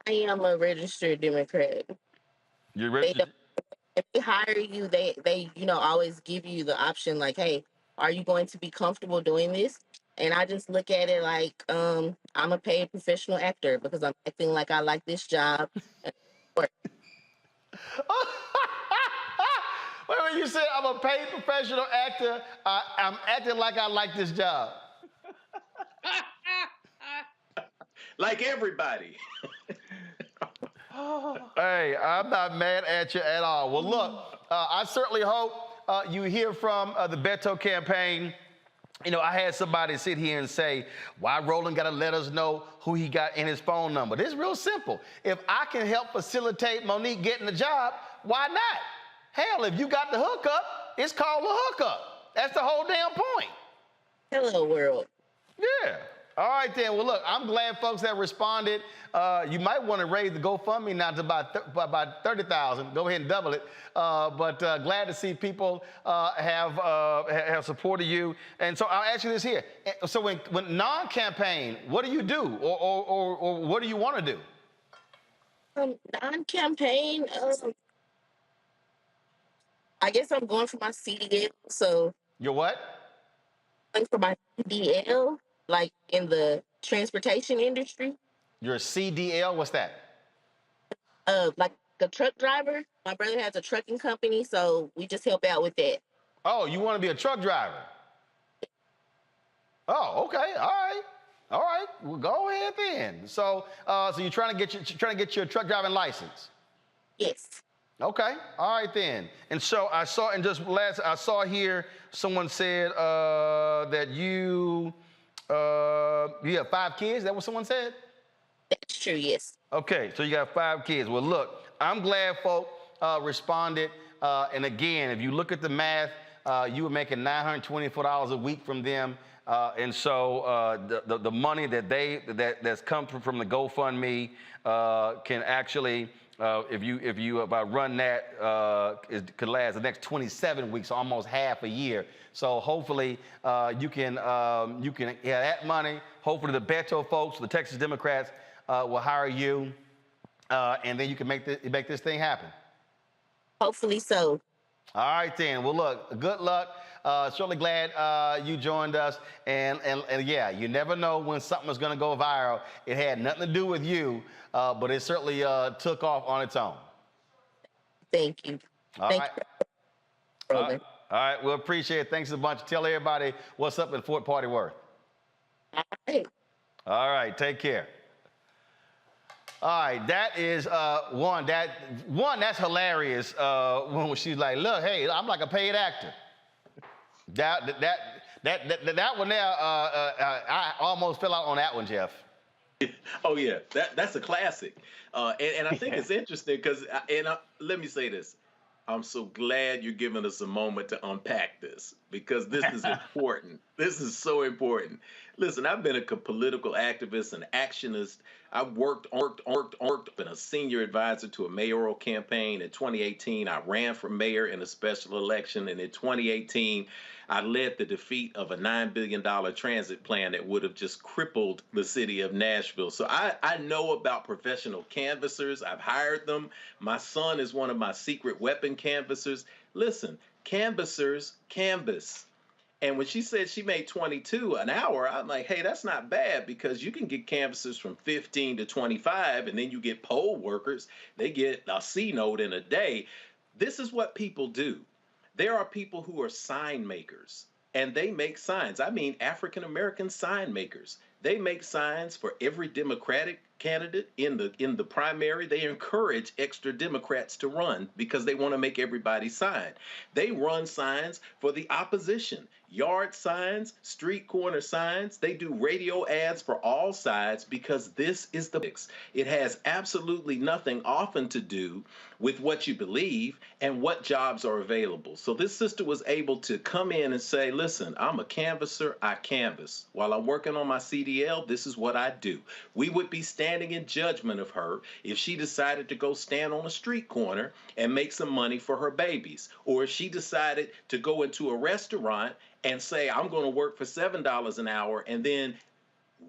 I am a registered Democrat. You're registered? If they hire you, they always give you the option like, hey, are you going to be comfortable doing this? And I just look at it like I'm a paid professional actor because I'm acting like I like this job. Wait, you said I'm a paid professional actor. I'm acting like I like this job. Like everybody. Hey, I'm not mad at you at all. Well, look, I certainly hope you hear from the Beto campaign. I had somebody sit here and say, why Roland got to let us know who he got in his phone number? This is real simple. If I can help facilitate Monique getting the job, why not? Hell, if you got the hookup, it's called a hookup. That's the whole damn point. Hello, world. Yeah. All right, then. Well, look, I'm glad folks that responded. You might want to raise the GoFundMe now to about 30,000. Go ahead and double it. But glad to see people have supported you. And so I'll ask you this here. So when non-campaign, what do you do, or what do you want to do? Non-campaign, I guess I'm going for my CDL. So your what? Going for my CDL. Like in the transportation industry. Your CDL, what's that? Like a truck driver. My brother has a trucking company, so we just help out with that. Oh, you want to be a truck driver? Oh, okay, all right. Well, go ahead then. So, so you're trying to get your truck driving license? Yes. Okay, all right then. And so I saw here someone said that you have 5 kids? Is that what someone said? That's true, yes. Okay, so you got 5 kids. Well, look, I'm glad folk responded. And again, if you look at the math, you were making $924 a week from them. And so the money that's come from the GoFundMe can actually, if I run that, it could last the next 27 weeks, almost half a year. So hopefully you can have that money. Hopefully the Beto folks, the Texas Democrats, will hire you, and then you can make this thing happen. Hopefully so. All right then. Well, look, good luck. Certainly glad you joined us. And yeah, you never know when something is going to go viral. It had nothing to do with you, but it certainly took off on its own. Thank you. All Thank right. you, Roland. All right. Well, appreciate it. Thanks a bunch. Tell everybody what's up in Fort Party Worth. All right. All right. Take care. All right, that is that's hilarious. When she's like, "Look, hey, I'm like a paid actor." That one there, I almost fell out on that one, Jeff. Oh yeah, that's a classic. And I think it's interesting because, let me say this: I'm so glad you're giving us a moment to unpack this because this is important. This is so important. Listen, I've been a political activist and actionist. I've been a senior advisor to a mayoral campaign. In 2018, I ran for mayor in a special election. And in 2018, I led the defeat of a $9 billion transit plan that would have just crippled the city of Nashville. So I know about professional canvassers. I've hired them. My son is one of my secret weapon canvassers. Listen, canvassers canvass. And when she said she made 22 an hour, I'm like, hey, that's not bad because you can get canvassers from 15 to 25, and then you get poll workers. They get a C note in a day. This is what people do. There are people who are sign makers, and they make signs. I mean, African-American sign makers. They make signs for every Democratic candidate in the primary. They encourage extra Democrats to run because they want to make everybody sign. They run signs for the opposition, yard signs, street corner signs. They do radio ads for all sides because this is the mix. It has absolutely nothing often to do with what you believe and what jobs are available. So this sister was able to come in and say, listen, I'm a canvasser, I canvass. While I'm working on my CDL, this is what I do. We would be standing in judgment of her if she decided to go stand on a street corner and make some money for her babies, or if she decided to go into a restaurant and say, I'm going to work for $7 an hour and then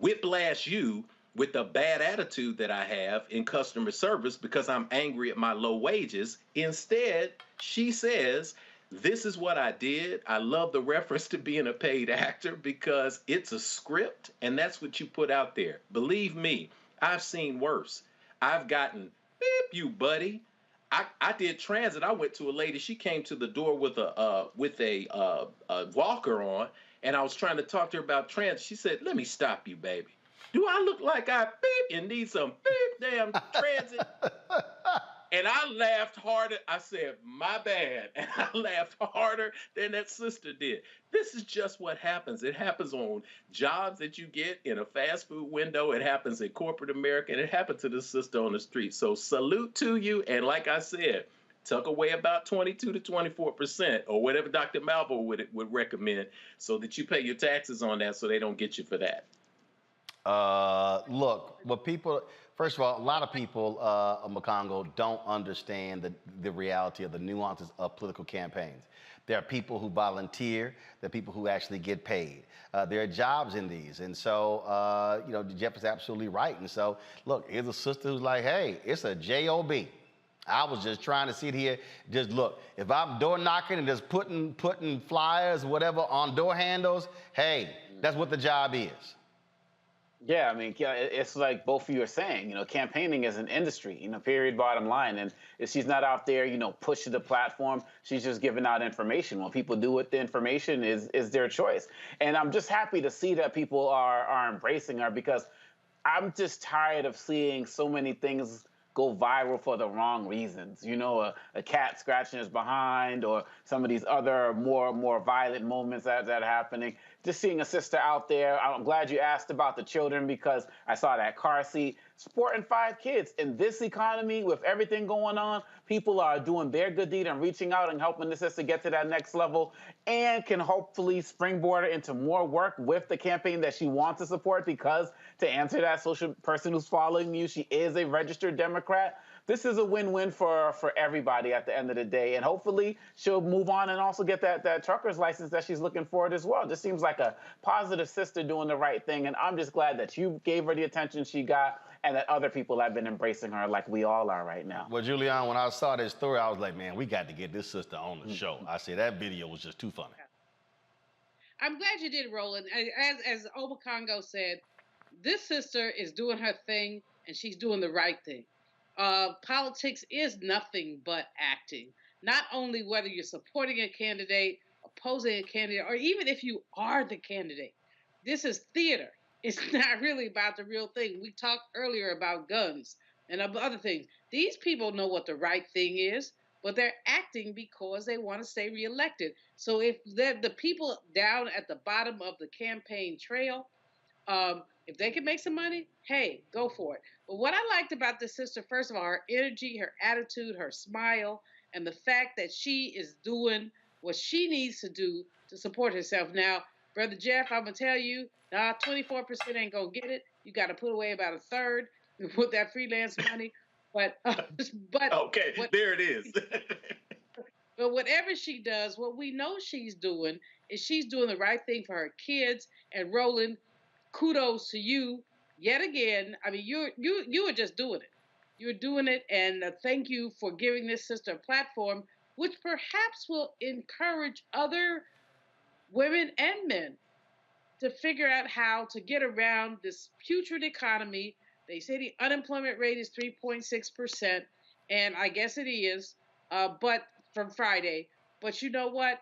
whiplash you with the bad attitude that I have in customer service because I'm angry at my low wages. Instead, she says, this is what I did. I love the reference to being a paid actor because it's a script and that's what you put out there. Believe me, I've seen worse. I've gotten, beep you, buddy. I did transit. I went to a lady. She came to the door with a walker on, and I was trying to talk to her about transit. She said, let me stop you, baby. Do I look like I beep and need some beep damn transit? And I laughed harder. I said, my bad. And I laughed harder than that sister did. This is just what happens. It happens on jobs that you get in a fast food window. It happens in corporate America. And it happened to this sister on the street. So salute to you. And like I said, tuck away about 22 to 24% or whatever Dr. Malvo would recommend so that you pay your taxes on that so they don't get you for that. Look, what people, first of all, a lot of people of Macongo don't understand the reality of the nuances of political campaigns. There are people who volunteer. There are people who actually get paid. There are jobs in these. And so, Jeff is absolutely right. And so, look, here's a sister who's like, hey, it's a job. I was just trying to sit here, just look, if I'm door knocking and just putting flyers, whatever, on door handles, hey, that's what the job is. Yeah, I mean, it's like both of you are saying, campaigning is an industry, period, bottom line. And if she's not out there, pushing the platform, she's just giving out information. What people do with the information is their choice. And I'm just happy to see that people are embracing her because I'm just tired of seeing so many things go viral for the wrong reasons. A cat scratching his behind or some of these other more violent moments that are happening. Just seeing a sister out there. I'm glad you asked about the children because I saw that car seat. Supporting 5 kids. In this economy, with everything going on, people are doing their good deed and reaching out and helping the sister get to that next level and can hopefully springboard her into more work with the campaign that she wants to support because, to answer that social person who's following you, she is a registered Democrat. This is a win-win for everybody at the end of the day. And hopefully she'll move on and also get that trucker's license that she's looking for as well. Just seems like a positive sister doing the right thing. And I'm just glad that you gave her the attention she got and that other people have been embracing her like we all are right now. Well, Julian, when I saw this story, I was like, man, we got to get this sister on the show. I said, that video was just too funny. I'm glad you did, Roland. As Obakongo said, this sister is doing her thing and she's doing the right thing. Politics is nothing but acting. Not only whether you're supporting a candidate, opposing a candidate, or even if you are the candidate. This is theater. It's not really about the real thing. We talked earlier about guns and other things. These people know what the right thing is, but they're acting because they want to stay reelected. So if the people down at the bottom of the campaign trail, if they can make some money, hey, go for it. But what I liked about this sister, first of all, her energy, her attitude, her smile, and the fact that she is doing what she needs to do to support herself. Now, Brother Jeff, I'm going to tell you, 24% ain't going to get it. You got to put away about a third with that freelance money. But okay, there it is. But whatever she does, what we know she's doing is she's doing the right thing for her kids. And Roland, kudos to you yet again. I mean, you were just doing it. You're doing it, and thank you for giving this sister a platform, which perhaps will encourage other women and men to figure out how to get around this putrid economy. They say the unemployment rate is 3.6%, and I guess it is, but from Friday. But you know what?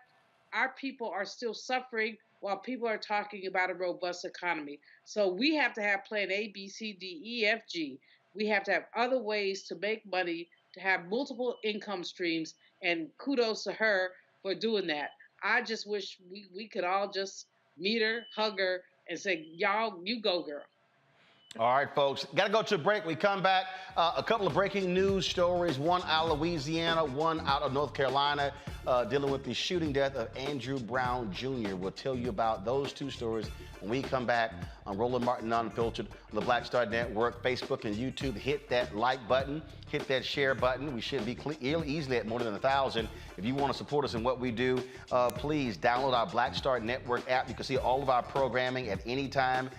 Our people are still suffering while people are talking about a robust economy. So we have to have plan A, B, C, D, E, F, G. We have to have other ways to make money, to have multiple income streams, and kudos to her for doing that. I just wish we could all just meet her, hug her, and say, y'all, you go, girl. All right, folks, got to go to a break. We come back, a couple of breaking news stories, one out of Louisiana, one out of North Carolina, dealing with the shooting death of Andrew Brown Jr. We'll tell you about those two stories when we come back on Roland Martin Unfiltered on the Black Star Network, Facebook and YouTube. Hit that like button, hit that share button. We should be easily at more than 1,000. If you want to support us in what we do, please download our Black Star Network app. You can see all of our programming at any time,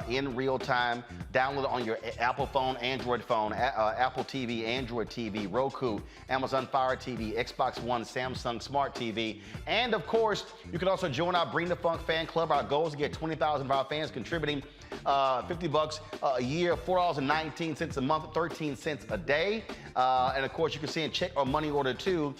in real time. Download it on your Apple phone, Android phone, Apple TV, Android TV, Roku, Amazon Fire TV, Xbox One, Samsung Smart TV. And of course, you can also join our Bring the Funk fan club. Our goal is to get 20,000 of our fans contributing $50 a year, $4.19 a month, 13 cents a day. And of course, you can send check or money order to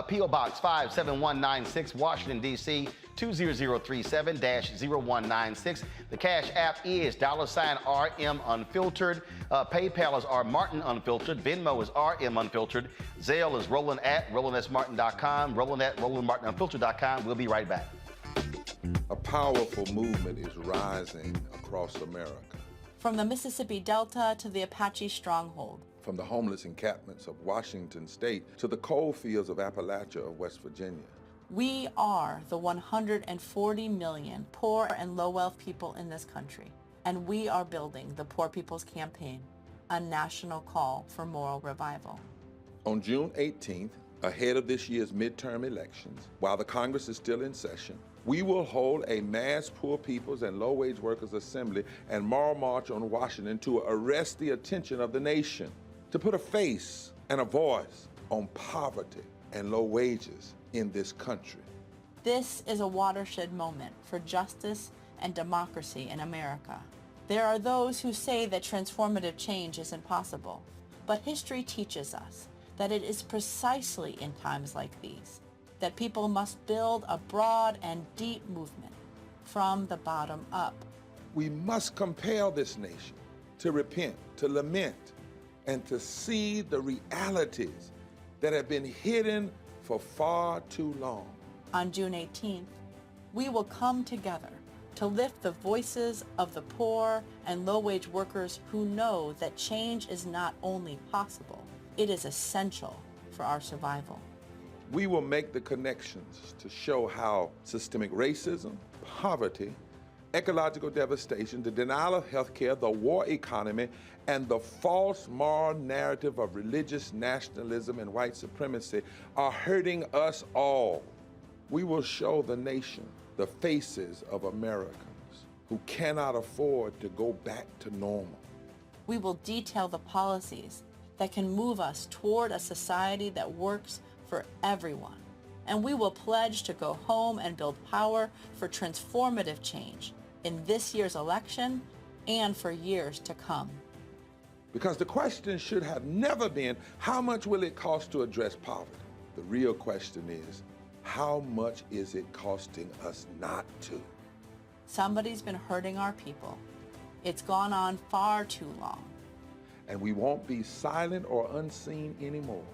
P.O. Box 57196, Washington, D.C. 20037-0196. The Cash App is $RM Unfiltered. PayPal is R Martin Unfiltered. Venmo is RM Unfiltered. Zelle is Roland at RolandSMartin.com. Roland at RolandMartinUnfiltered.com. We'll be right back. A powerful movement is rising across America. From the Mississippi Delta to the Apache Stronghold. From the homeless encampments of Washington State to the coal fields of Appalachia of West Virginia. We are the 140 million poor and low-wealth people in this country, and we are building the Poor People's Campaign, a national call for moral revival. On June 18th, ahead of this year's midterm elections, while the Congress is still in session, we will hold a mass poor people's and low-wage workers assembly and moral march on Washington to arrest the attention of the nation, to put a face and a voice on poverty and low wages in this country. This is a watershed moment for justice and democracy in America. There are those who say that transformative change is impossible, but history teaches us that it is precisely in times like these that people must build a broad and deep movement from the bottom up. We must compel this nation to repent, to lament, and to see the realities that have been hidden for far too long. On June 18th, we will come together to lift the voices of the poor and low-wage workers who know that change is not only possible, it is essential for our survival. We will make the connections to show how systemic racism, poverty, ecological devastation, the denial of health care, the war economy, and the false moral narrative of religious nationalism and white supremacy are hurting us all. We will show the nation the faces of Americans who cannot afford to go back to normal. We will detail the policies that can move us toward a society that works for everyone. And we will pledge to go home and build power for transformative change in this year's election and for years to come. Because the question should have never been, how much will it cost to address poverty? The real question is, how much is it costing us not to? Somebody's been hurting our people. It's gone on far too long. And we won't be silent or unseen anymore.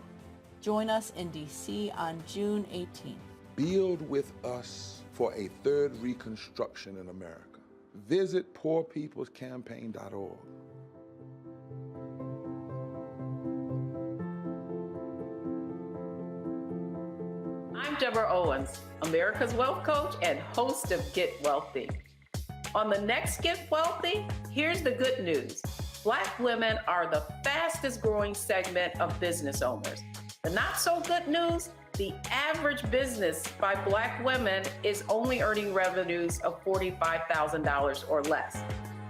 Join us in D.C. on June 18th. Build with us for a third reconstruction in America. Visit poorpeoplescampaign.org. I'm Deborah Owens, America's Wealth Coach and host of Get Wealthy. On the next Get Wealthy, here's the good news. Black women are the fastest growing segment of business owners. The not so good news, the average business by Black women is only earning revenues of $45,000 or less.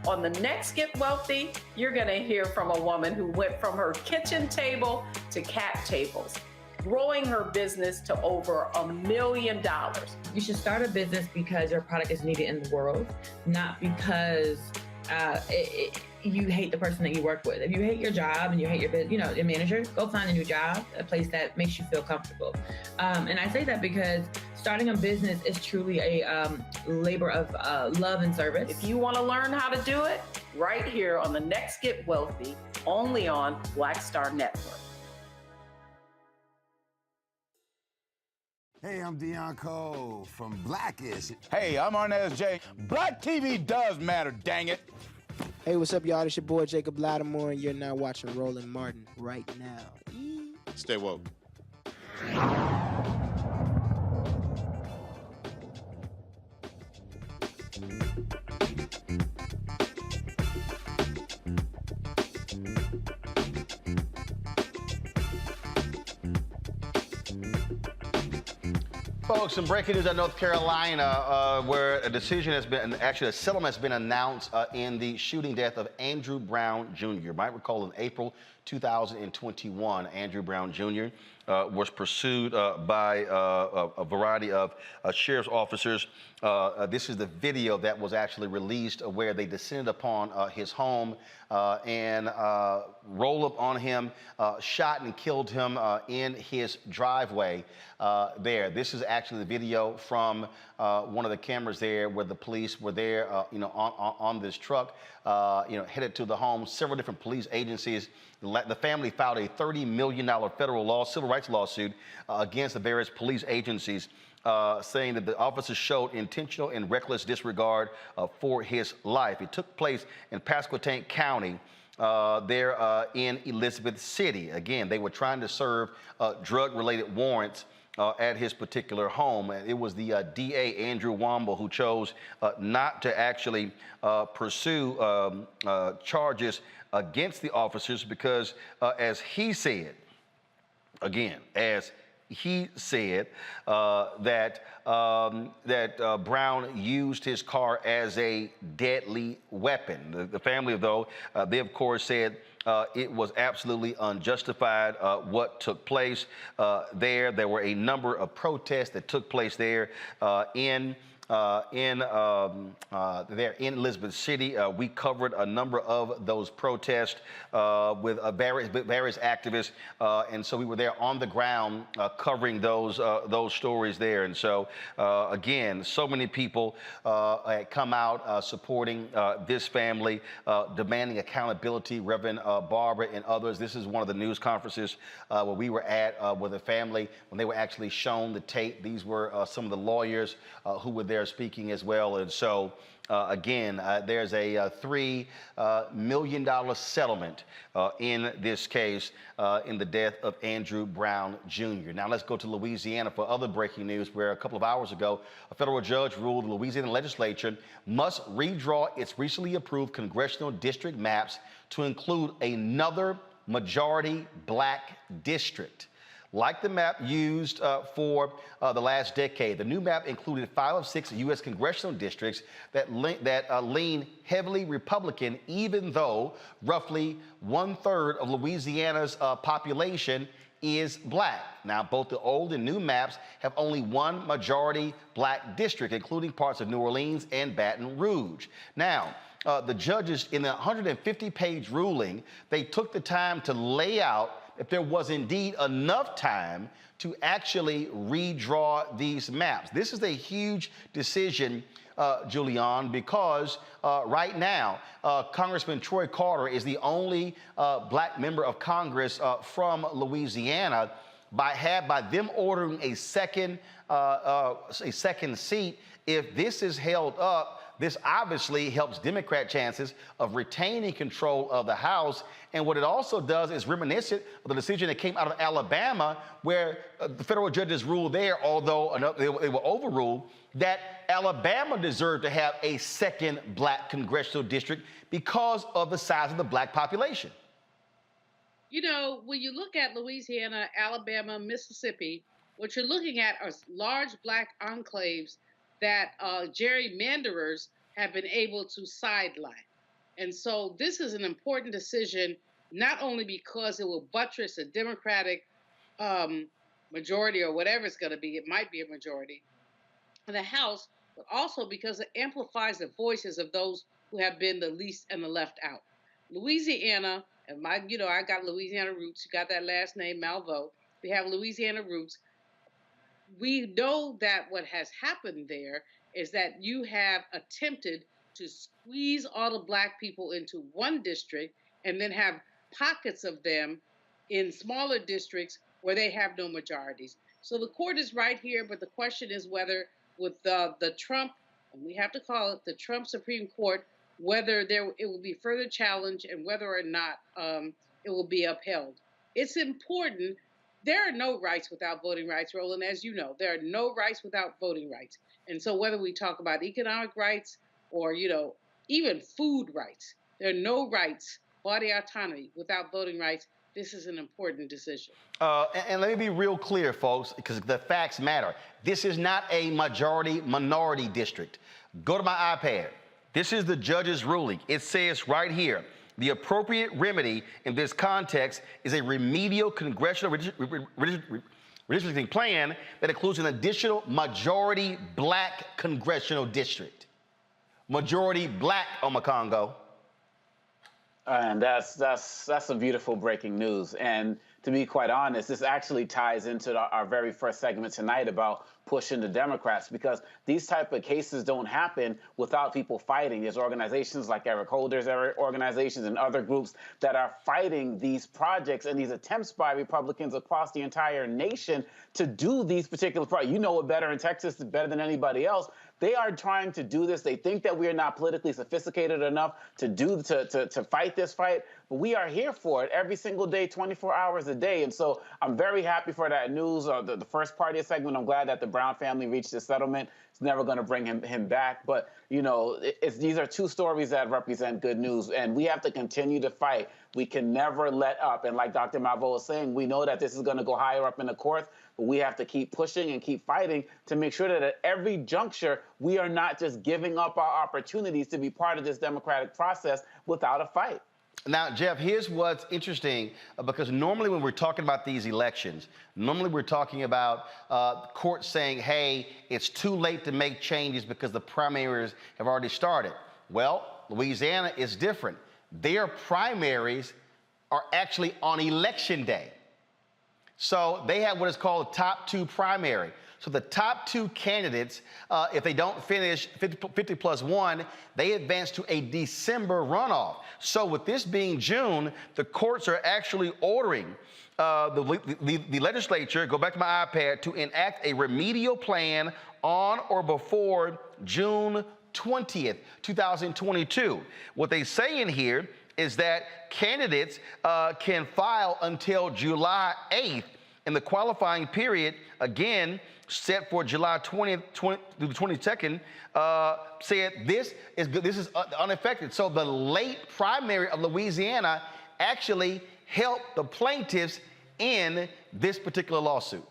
On the next Get Wealthy, you're gonna hear from a woman who went from her kitchen table to cap tables, growing her business to over $1 million. You should start a business because your product is needed in the world, not because you hate the person that you work with. If you hate your job and you hate your manager, go find a new job, a place that makes you feel comfortable. And I say that because starting a business is truly a labor of love and service. If you want to learn how to do it, right here on the next Get Wealthy, only on Black Star Network. Hey, I'm Deion Cole from Blackish. Hey, I'm Arnez J. Black TV does matter, dang it. Hey, what's up, y'all? It's your boy Jacob Lattimore, and you're now watching Roland Martin right now. Stay woke. Folks, some breaking news out of North Carolina, where a decision has been, actually a settlement has been announced in the shooting death of Andrew Brown Jr. You might recall in April 2021, Andrew Brown Jr. Was pursued by a variety of sheriff's officers. This is the video that was actually released where they descended upon his home and rolled up on him, shot and killed him in his driveway there. This is actually the video from one of the cameras there where the police were there, on this truck, headed to the home. Several different police agencies. The family filed a $30 million federal civil rights lawsuit against the various police agencies, saying that the officers showed intentional and reckless disregard for his life. It took place in Pasquotank County, there in Elizabeth City. Again, they were trying to serve drug-related warrants at his particular home. And it was the DA, Andrew Womble, who chose not to actually pursue charges against the officers because, as he said, that Brown used his car as a deadly weapon. The family, though, they of course said it was absolutely unjustified what took place there. There were a number of protests that took place there in Elizabeth City. We covered a number of those protests with various activists, and so we were there on the ground covering those stories there. And so again, so many people had come out supporting this family, demanding accountability. Reverend Barbara and others. This is one of the news conferences where we were at with the family when they were actually shown the tape. These were some of the lawyers who were there speaking as well. And so again, there's a $3 million settlement in this case in the death of Andrew Brown Jr. Now let's go to Louisiana for other breaking news, where a couple of hours ago, a federal judge ruled the Louisiana legislature must redraw its recently approved congressional district maps to include another majority Black district. Like the map used for the last decade, the new map included 5 of 6 U.S. congressional districts that lean heavily Republican, even though roughly 1/3 of Louisiana's population is Black. Now, both the old and new maps have only one majority Black district, including parts of New Orleans and Baton Rouge. Now, the judges, in the 150-page ruling, they took the time to lay out if there was indeed enough time to actually redraw these maps. This is a huge decision, Julian, because right now, Congressman Troy Carter is the only Black member of Congress from Louisiana. By them ordering a second seat, if this is held up, This obviously helps Democrat chances of retaining control of the House. And what it also does is reminiscent of the decision that came out of Alabama, where the federal judges ruled there, although they were overruled, that Alabama deserved to have a second black congressional district because of the size of the black population. You know, when you look at Louisiana, Alabama, Mississippi, what you're looking at are large black enclaves that gerrymanderers have been able to sideline. And so this is an important decision, not only because it will buttress a Democratic majority or whatever it's going to be, it might be a majority in the House, but also because it amplifies the voices of those who have been the least and the left out. Louisiana, and I got Louisiana roots, you got that last name, Malveaux, we have Louisiana roots. We know that what has happened there is that you have attempted to squeeze all the black people into one district and then have pockets of them in smaller districts where they have no majorities. So the court is right here, but the question is whether with the Trump, and we have to call it the Trump Supreme Court, whether it will be further challenged and whether or not it will be upheld. It's important. There are no rights without voting rights, Roland, as you know. There are no rights without voting rights. And so whether we talk about economic rights or, even food rights, there are no rights, body autonomy, without voting rights. This is an important decision. And let me be real clear, folks, because the facts matter. This is not a majority-minority district. Go to my iPad. This is the judge's ruling. It says right here, the appropriate remedy in this context is a remedial congressional redistricting plan that includes an additional majority black congressional district. Majority black, Omakongo. And that's some beautiful breaking news. And to be quite honest, this actually ties into our very first segment tonight about pushing the Democrats, because these type of cases don't happen without people fighting. There's organizations like Eric Holder's organizations and other groups that are fighting these projects and these attempts by Republicans across the entire nation to do these particular projects. You know it better in Texas, better than anybody else. They are trying to do this. They think that we are not politically sophisticated enough to fight this fight, but we are here for it every single day, 24 hours a day. And so I'm very happy for that news. The first part of the segment, I'm glad that the Brown family reached a settlement. It's never going to bring him back. But, these are two stories that represent good news, and we have to continue to fight. We can never let up. And like Dr. Malveaux was saying, we know that this is going to go higher up in the courts, but we have to keep pushing and keep fighting to make sure that at every juncture, we are not just giving up our opportunities to be part of this democratic process without a fight. Now, Jeff, here's what's interesting, because normally when we're talking about these elections, normally we're talking about courts saying, hey, it's too late to make changes because the primaries have already started. Well, Louisiana is different. Their primaries are actually on election day. So they have what is called a top two primary. So the top two candidates, if they don't finish 50 plus 1, they advance to a December runoff. So with this being June, the courts are actually ordering the legislature, go back to my iPad, to enact a remedial plan on or before June 20th, 2022. What they say in here is that candidates can file until July 8th, and the qualifying period, again, set for July 20th through the 22nd, said this is unaffected. So the late primary of Louisiana actually helped the plaintiffs in this particular lawsuit.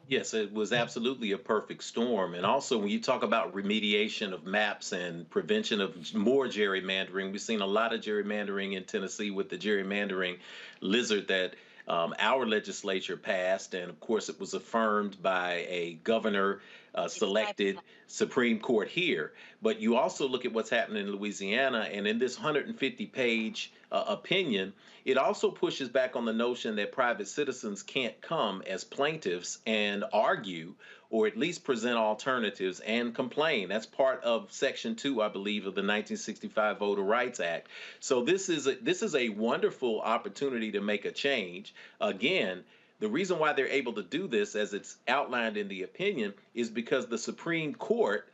Yes, it was absolutely a perfect storm. And also, when you talk about remediation of maps and prevention of more gerrymandering, we've seen a lot of gerrymandering in Tennessee with the gerrymandering lizard that our legislature passed. And of course, it was affirmed by a governor selected Supreme Court here. But you also look at what's happening in Louisiana, and in this 150-page opinion, it also pushes back on the notion that private citizens can't come as plaintiffs and argue or at least present alternatives and complain. That's part of Section 2, I believe, of the 1965 Voter Rights Act. So this is a wonderful opportunity to make a change. Again, the reason why they're able to do this, as it's outlined in the opinion, is because the Supreme Court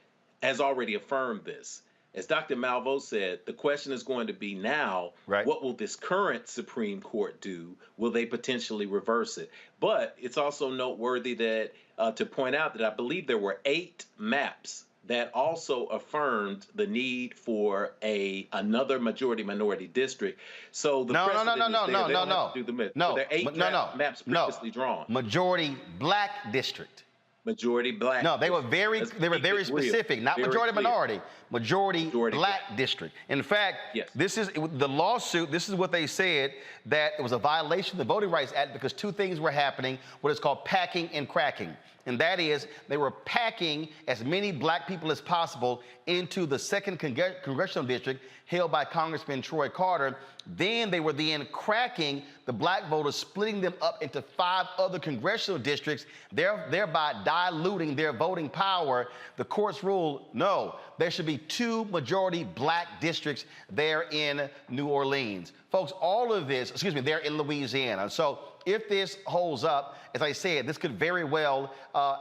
has already affirmed this. As Dr. Malveaux said, the question is going to be now, what will this current Supreme Court do? Will they potentially reverse it? But it's also noteworthy that to point out that I believe there were 8 maps that also affirmed the need for another majority-minority district. So the precedent is there. They don't have to do the map. So there are 8 maps previously drawn. Majority black district. Majority black. No, they were very specific, not majority minority, majority black district. In fact, this is the lawsuit. This is what they said, that it was a violation of the Voting Rights Act because 2 things were happening, what is called packing and cracking. And that is, they were packing as many black people as possible into the 2nd congressional district held by Congressman Troy Carter. Then they were cracking the black voters, splitting them up into 5 other congressional districts, thereby diluting their voting power. The courts ruled, no, there should be 2 majority black districts there in New Orleans. Folks, all of this, they're in Louisiana. So if this holds up, as I said, this could very well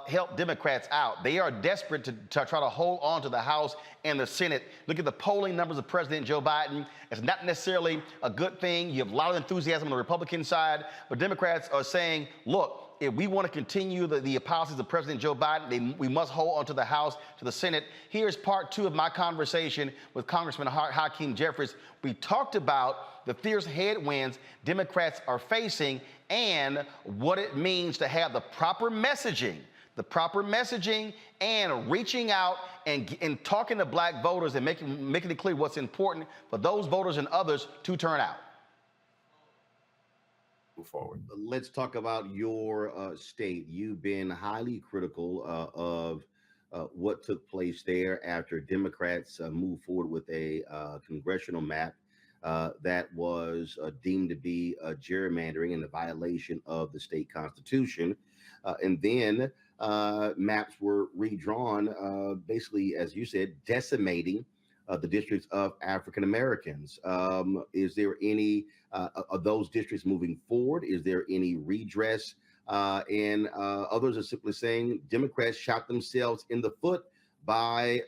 help Democrats out. They are desperate to try to hold on to the House and the Senate. Look at the polling numbers of President Joe Biden. It's not necessarily a good thing. You have a lot of enthusiasm on the Republican side, but Democrats are saying, look, if we want to continue the policies of President Joe Biden, we must hold on to the House, to the Senate. Here's part 2 of my conversation with Congressman Hakeem Jeffries. We talked about the fierce headwinds Democrats are facing and what it means to have the proper messaging and reaching out and talking to black voters and making it clear what's important for those voters and others to turn out. Move forward. Let's talk about your state. You've been highly critical of what took place there after Democrats moved forward with a congressional map that was deemed to be gerrymandering and a violation of the state constitution. And then maps were redrawn, basically, as you said, decimating the districts of African Americans. Is there any of those districts moving forward? Is there any redress? And others are simply saying Democrats shot themselves in the foot by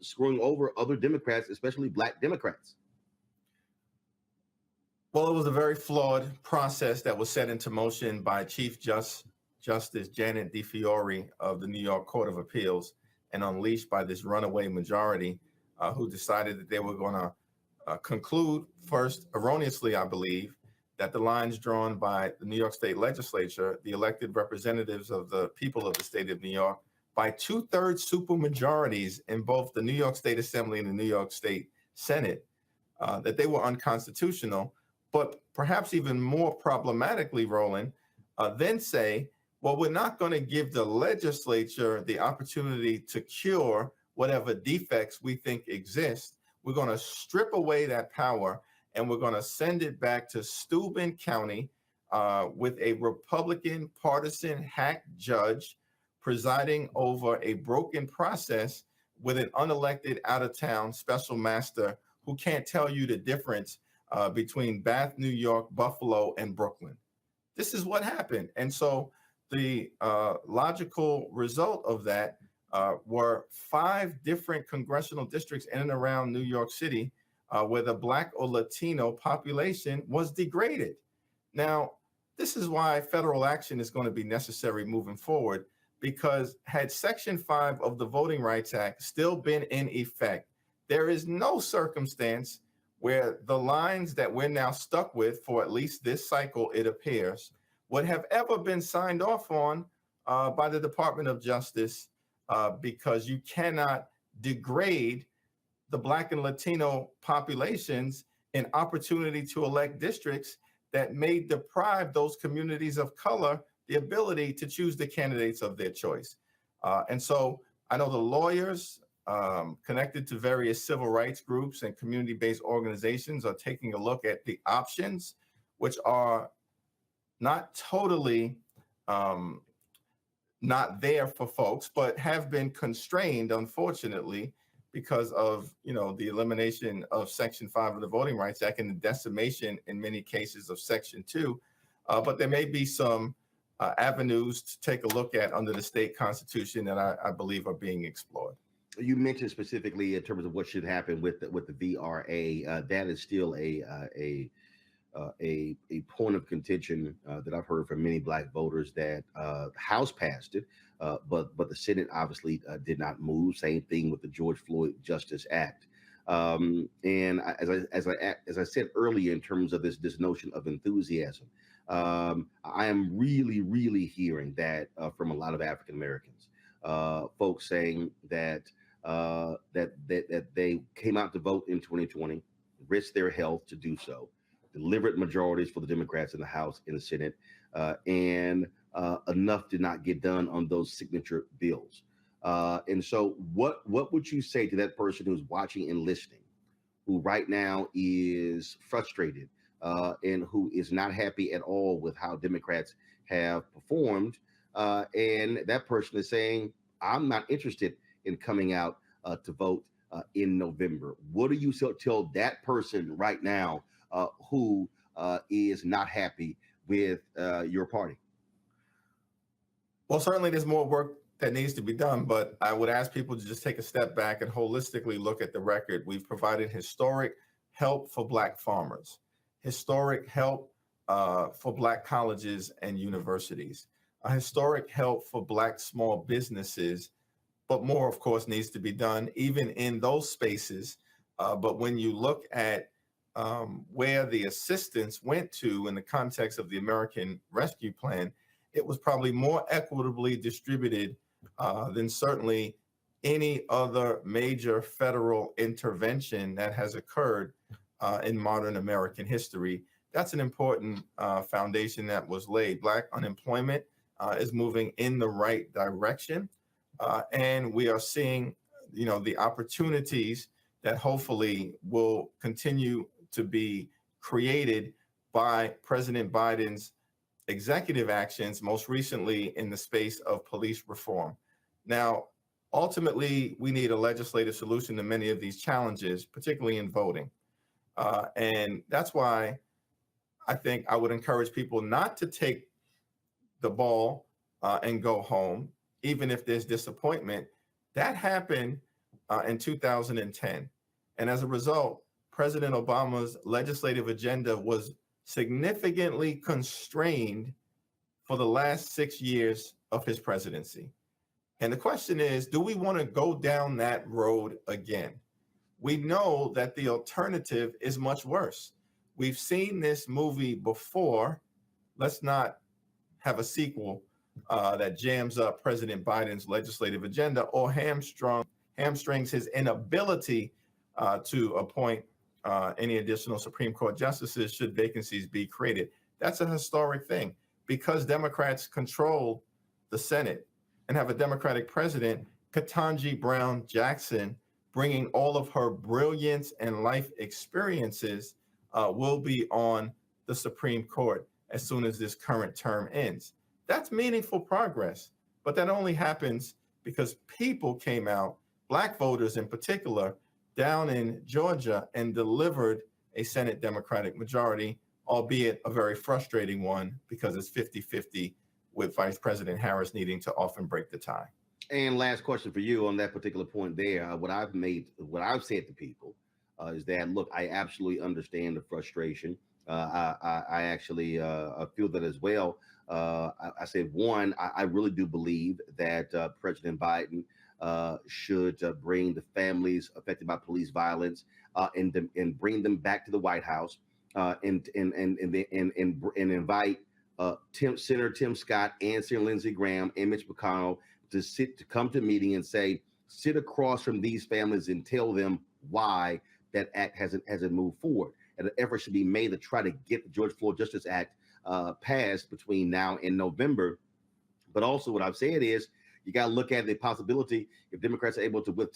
screwing over other Democrats, especially black Democrats. Well, it was a very flawed process that was set into motion by Chief Justice Janet DeFiore of the New York Court of Appeals and unleashed by this runaway majority who decided that they were going to conclude, first erroneously, I believe, that the lines drawn by the New York State Legislature, the elected representatives of the people of the state of New York, by 2/3 supermajorities in both the New York State Assembly and the New York State Senate, that they were unconstitutional. But perhaps even more problematically, Roland, then say, well, we're not going to give the legislature the opportunity to cure whatever defects we think exist. We're going to strip away that power and we're going to send it back to Steuben County with a Republican partisan hack judge presiding over a broken process with an unelected out-of-town special master who can't tell you the difference between Bath, New York, Buffalo, and Brooklyn. This is what happened. And so the logical result of that were 5 different congressional districts in and around New York City where the Black or Latino population was degraded. Now, this is why federal action is going to be necessary moving forward, because had Section 5 of the Voting Rights Act still been in effect, there is no circumstance where the lines that we're now stuck with for at least this cycle, it appears, would have ever been signed off on by the Department of Justice, because you cannot degrade the Black and Latino populations an opportunity to elect districts that may deprive those communities of color the ability to choose the candidates of their choice. And so I know the lawyers connected to various civil rights groups and community-based organizations are taking a look at the options, which are not totally not there for folks, but have been constrained, unfortunately, because of, you know, the elimination of Section 5 of the Voting Rights Act and the decimation in many cases of Section 2. But there may be some avenues to take a look at under the state constitution that I believe are being explored. You mentioned specifically in terms of what should happen with the VRA. That is still a point of contention that I've heard from many Black voters, that the House passed it, but the Senate obviously did not move. Same thing with the George Floyd Justice Act. As I said earlier, in terms of this notion of enthusiasm, I am really hearing that from a lot of African Americans, folks saying that that they came out to vote in 2020, risked their health to do so, delivered majorities for the Democrats in the House and the Senate, and enough did not get done on those signature bills. And so what would you say to that person who's watching and listening, who right now is frustrated and who is not happy at all with how Democrats have performed, and that person is saying, I'm not interested in coming out to vote in November? What do you tell that person right now who is not happy with your party? Well, certainly there's more work that needs to be done, but I would ask people to just take a step back and holistically look at the record. We've provided historic help for Black farmers, historic help for Black colleges and universities, a historic help for Black small businesses, but more, of course, needs to be done even in those spaces. But when you look at where the assistance went to in the context of the American Rescue Plan, it was probably more equitably distributed than certainly any other major federal intervention that has occurred in modern American history. That's an important foundation that was laid. Black unemployment is moving in the right direction, and we are seeing, the opportunities that hopefully will continue to be created by President Biden's executive actions, most recently in the space of police reform. Now, ultimately, we need a legislative solution to many of these challenges, particularly in voting. And that's why I think I would encourage people not to take the ball and go home, even if there's disappointment. That happened in 2010. And as a result, President Obama's legislative agenda was significantly constrained for the last 6 years of his presidency. And the question is, do we want to go down that road again? We know that the alternative is much worse. We've seen this movie before. Let's not have a sequel that jams up President Biden's legislative agenda or hamstrings his inability to appoint any additional Supreme Court justices should vacancies be created. That's a historic thing. Because Democrats control the Senate and have a Democratic president, Ketanji Brown Jackson, bringing all of her brilliance and life experiences, will be on the Supreme Court as soon as this current term ends. That's meaningful progress, but that only happens because people came out, Black voters in particular, down in Georgia and delivered a Senate Democratic majority, albeit a very frustrating one because it's 50-50 with Vice President Harris needing to often break the tie. And last question for you on that particular point there. What I've said to people is that, look, I absolutely understand the frustration. I actually feel that as well. I said, one, I really do believe that President Biden should bring the families affected by police violence and bring them back to the White House and invite Senator Tim Scott and Senator Lindsey Graham and Mitch McConnell to come to a meeting and say, sit across from these families and tell them why that act hasn't moved forward. And an effort should be made to try to get the George Floyd Justice Act passed between now and November. But also what I've said is, you got to look at the possibility if Democrats are able to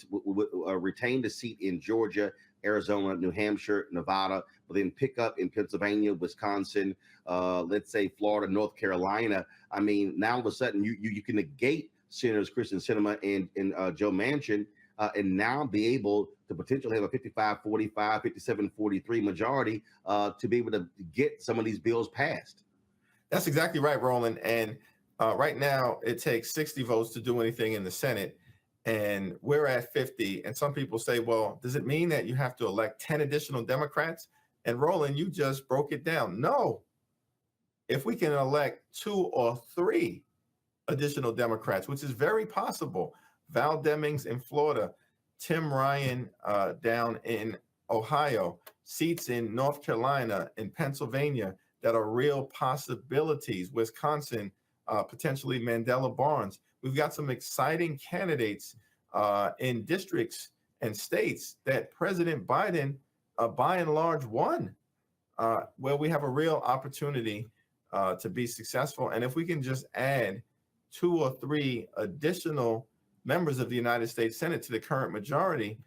retain the seat in Georgia, Arizona, New Hampshire, Nevada, but then pick up in Pennsylvania, Wisconsin, let's say Florida, North Carolina. I mean, now all of a sudden you can negate Senators Kristen Sinema and Joe Manchin and now be able to potentially have a 55-45, 57-43 majority to be able to get some of these bills passed. That's exactly right, Roland. And right now, it takes 60 votes to do anything in the Senate. and we're at 50. And some people say, well, does it mean that you have to elect 10 additional Democrats? And Roland, you just broke it down. No. If we can elect 2 or 3 additional Democrats, which is very possible, Val Demings in Florida, Tim Ryan down in Ohio, seats in North Carolina and Pennsylvania that are real possibilities, Wisconsin, potentially Mandela Barnes. We've got some exciting candidates in districts and states that President Biden, by and large, won, where we have a real opportunity to be successful. And if we can just add 2 or 3 additional members of the United States Senate to the current majority,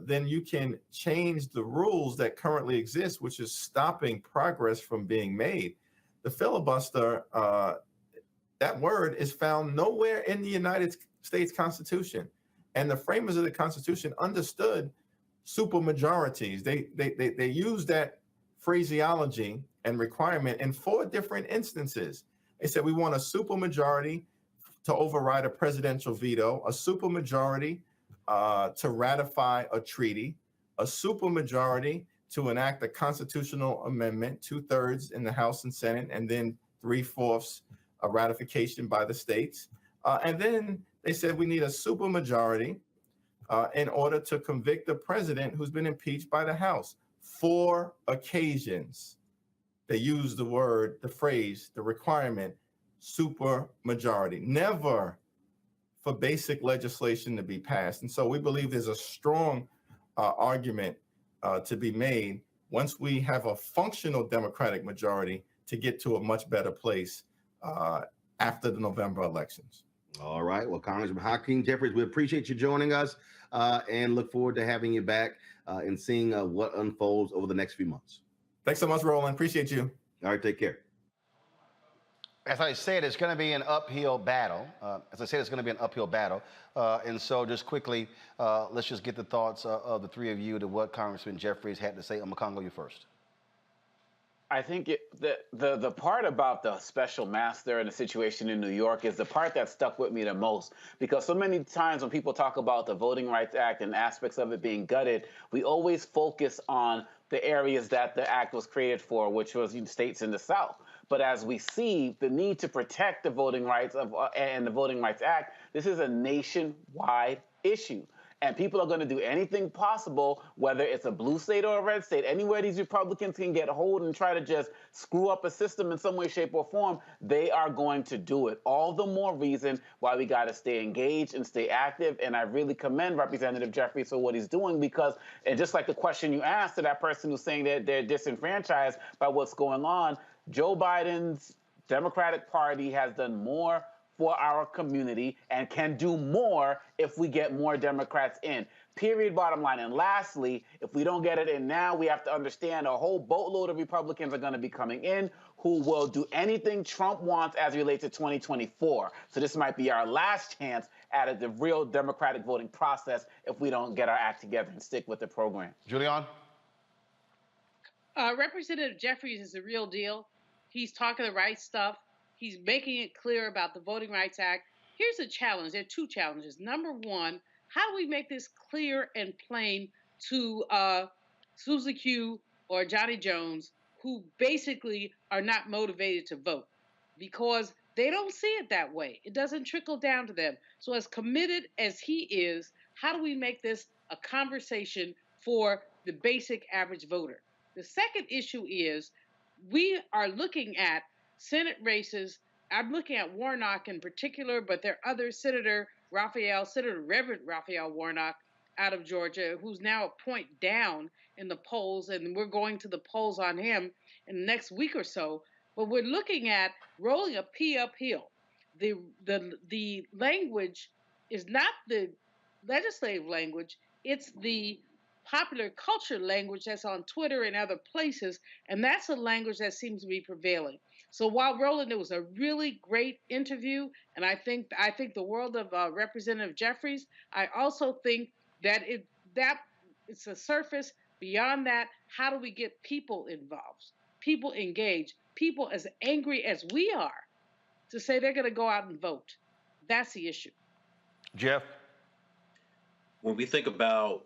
then you can change the rules that currently exist, which is stopping progress from being made. The filibuster, that word is found nowhere in the United States Constitution. And the framers of the Constitution understood supermajorities. They used that phraseology and requirement in 4 different instances. They said, we want a supermajority to override a presidential veto, a supermajority to ratify a treaty, a supermajority to enact a constitutional amendment, 2/3 in the House and Senate, and then 3/4 a ratification by the states. And then they said we need a supermajority in order to convict the president who's been impeached by the House. 4 occasions they used the phrase, the requirement, supermajority. Never for basic legislation to be passed. And so we believe there's a strong argument to be made once we have a functional Democratic majority to get to a much better place after the November elections. All right. Well, Congressman Hakeem Jeffries, we appreciate you joining us and look forward to having you back and seeing what unfolds over the next few months. Thanks so much, Roland. Appreciate you. All right. Take care. As I said, it's going to be an uphill battle. And so just quickly, let's just get the thoughts of the 3 of you to what Congressman Jeffries had to say. I'm going to go you first. I think the part about the special master and the situation in New York is the part that stuck with me the most, because so many times when people talk about the Voting Rights Act and aspects of it being gutted, we always focus on the areas that the act was created for, which was states in the South. But as we see the need to protect the voting rights and the Voting Rights Act, this is a nationwide issue. And people are going to do anything possible, whether it's a blue state or a red state, anywhere these Republicans can get hold and try to just screw up a system in some way, shape, or form, they are going to do it. All the more reason why we got to stay engaged and stay active. And I really commend Representative Jeffries for what he's doing, because, and just like the question you asked to that person who's saying that they're disenfranchised by what's going on, Joe Biden's Democratic Party has done more for our community and can do more if we get more Democrats in. Period, bottom line. And lastly, if we don't get it in now, we have to understand a whole boatload of Republicans are going to be coming in who will do anything Trump wants as it relates to 2024. So this might be our last chance at the real democratic voting process if we don't get our act together and stick with the program. Julian? Representative Jeffries is the real deal. He's talking the right stuff. He's making it clear about the Voting Rights Act. Here's a challenge. There are 2 challenges. Number one, how do we make this clear and plain to Susie Q or Johnny Jones, who basically are not motivated to vote because they don't see it that way. It doesn't trickle down to them. So as committed as he is, how do we make this a conversation for the basic average voter? The second issue is we are looking at Senate races. I'm looking at Warnock in particular, but there are other Senator Reverend Raphael Warnock out of Georgia, who's now a point down in the polls, and we're going to the polls on him in the next week or so. But we're looking at rolling a P uphill. The language is not the legislative language, it's the popular culture language that's on Twitter and other places, and that's a language that seems to be prevailing. So while Roland, it was a really great interview, and I think the world of Representative Jeffries. I also think that it's a surface. Beyond that, how do we get people involved, people engaged, people as angry as we are to say they're going to go out and vote? That's the issue. Jeff? when we think about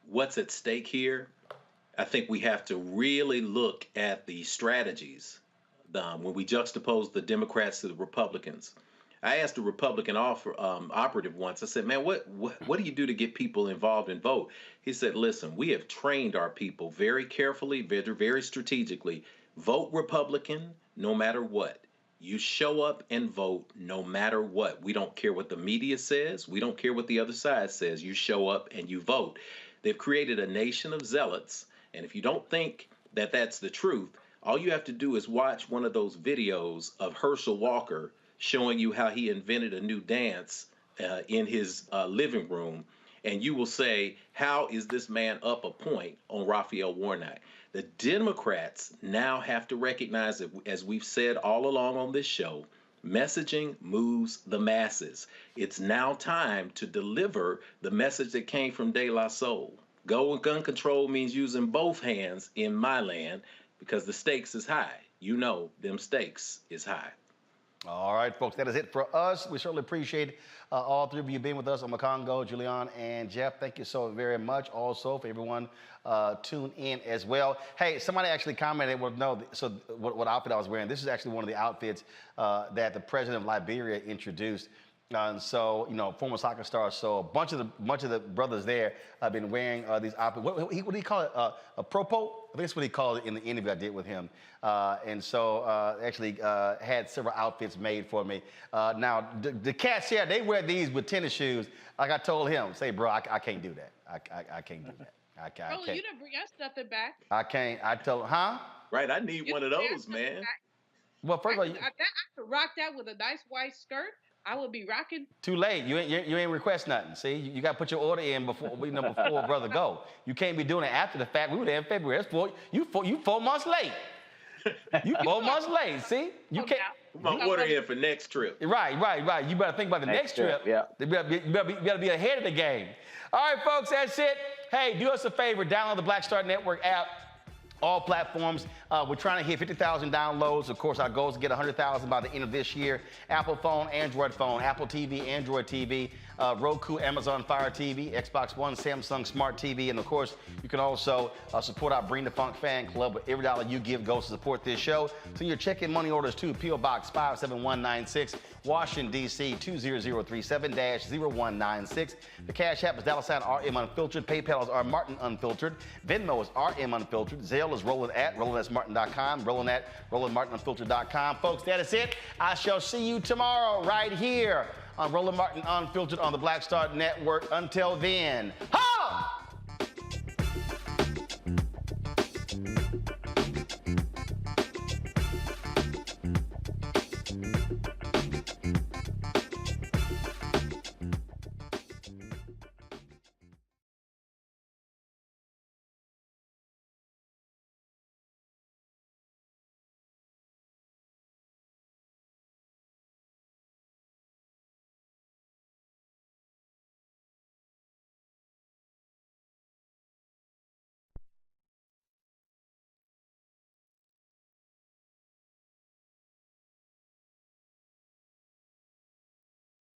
what's at stake here, I think we have to really look at the strategies when we juxtapose the Democrats to the Republicans. I asked a Republican operative once, I said, man, what do you do to get people involved and vote? He said, listen, we have trained our people very carefully, very, very strategically. Vote Republican no matter what. You show up and vote no matter what. We don't care what the media says. We don't care what the other side says. You show up and you vote. They've created a nation of zealots. And if you don't think that that's the truth, all you have to do is watch one of those videos of Herschel Walker showing you how he invented a new dance in his living room. And you will say, how is this man up a point on Raphael Warnock? The Democrats now have to recognize that, as we've said all along on this show, messaging moves the masses. It's now time to deliver the message that came from De La Soul. Gun control means using both hands in my land because the stakes is high. You know, them stakes is high. All right, folks, that is it for us. We certainly appreciate all three of you being with us on Makongo, Julian, and Jeff. Thank you so very much. Also, for everyone tune in as well. Hey, somebody actually commented, well, no, so what outfit I was wearing. This is actually one of the outfits that the president of Liberia introduced. And so, you know, former soccer stars. So a bunch of the brothers there have been wearing these outfits. What do you call it? A propo? I think that's what he called it in the interview I did with him. And so actually had several outfits made for me. Now, the cats here, they wear these with tennis shoes. Like I told him, say, bro, I can't do that. I can't do that. I can't. Roland, you didn't bring us nothing back. I can't. I told him, huh? Right, I need one of those, man. Well, first of all, I could rock that with a nice white skirt. I would be rocking. Too late. You ain't request nothing. See, you got to put your order in before brother go. You can't be doing it after the fact. We were there in February. You 4 months late. You 4 months late. See, you can't. I'm ordering for next trip. Right. You better think about the next trip. Yeah. You better be ahead of the game. All right, folks, that's it. Hey, do us a favor. Download the Black Star Network app. All platforms. We're trying to hit 50,000 downloads. Of course, our goal is to get 100,000 by the end of this year. Apple phone, Android phone, Apple TV, Android TV, Roku, Amazon Fire TV, Xbox One, Samsung Smart TV. And of course, you can also support our Bring the Funk fan club. With every dollar you give goes to support this show. So you're checking money orders too. P.O. Box 57196, Washington, D.C. 20037-0196. The Cash App is $RM Unfiltered. PayPal is R Martin Unfiltered. Venmo is RM Unfiltered. Zelle is Roland at RolandSMartin.com. Roland at RolandMartinUnfiltered.com. Folks, that is it. I shall see you tomorrow right here on Roland Martin Unfiltered on the Black Star Network. Until then,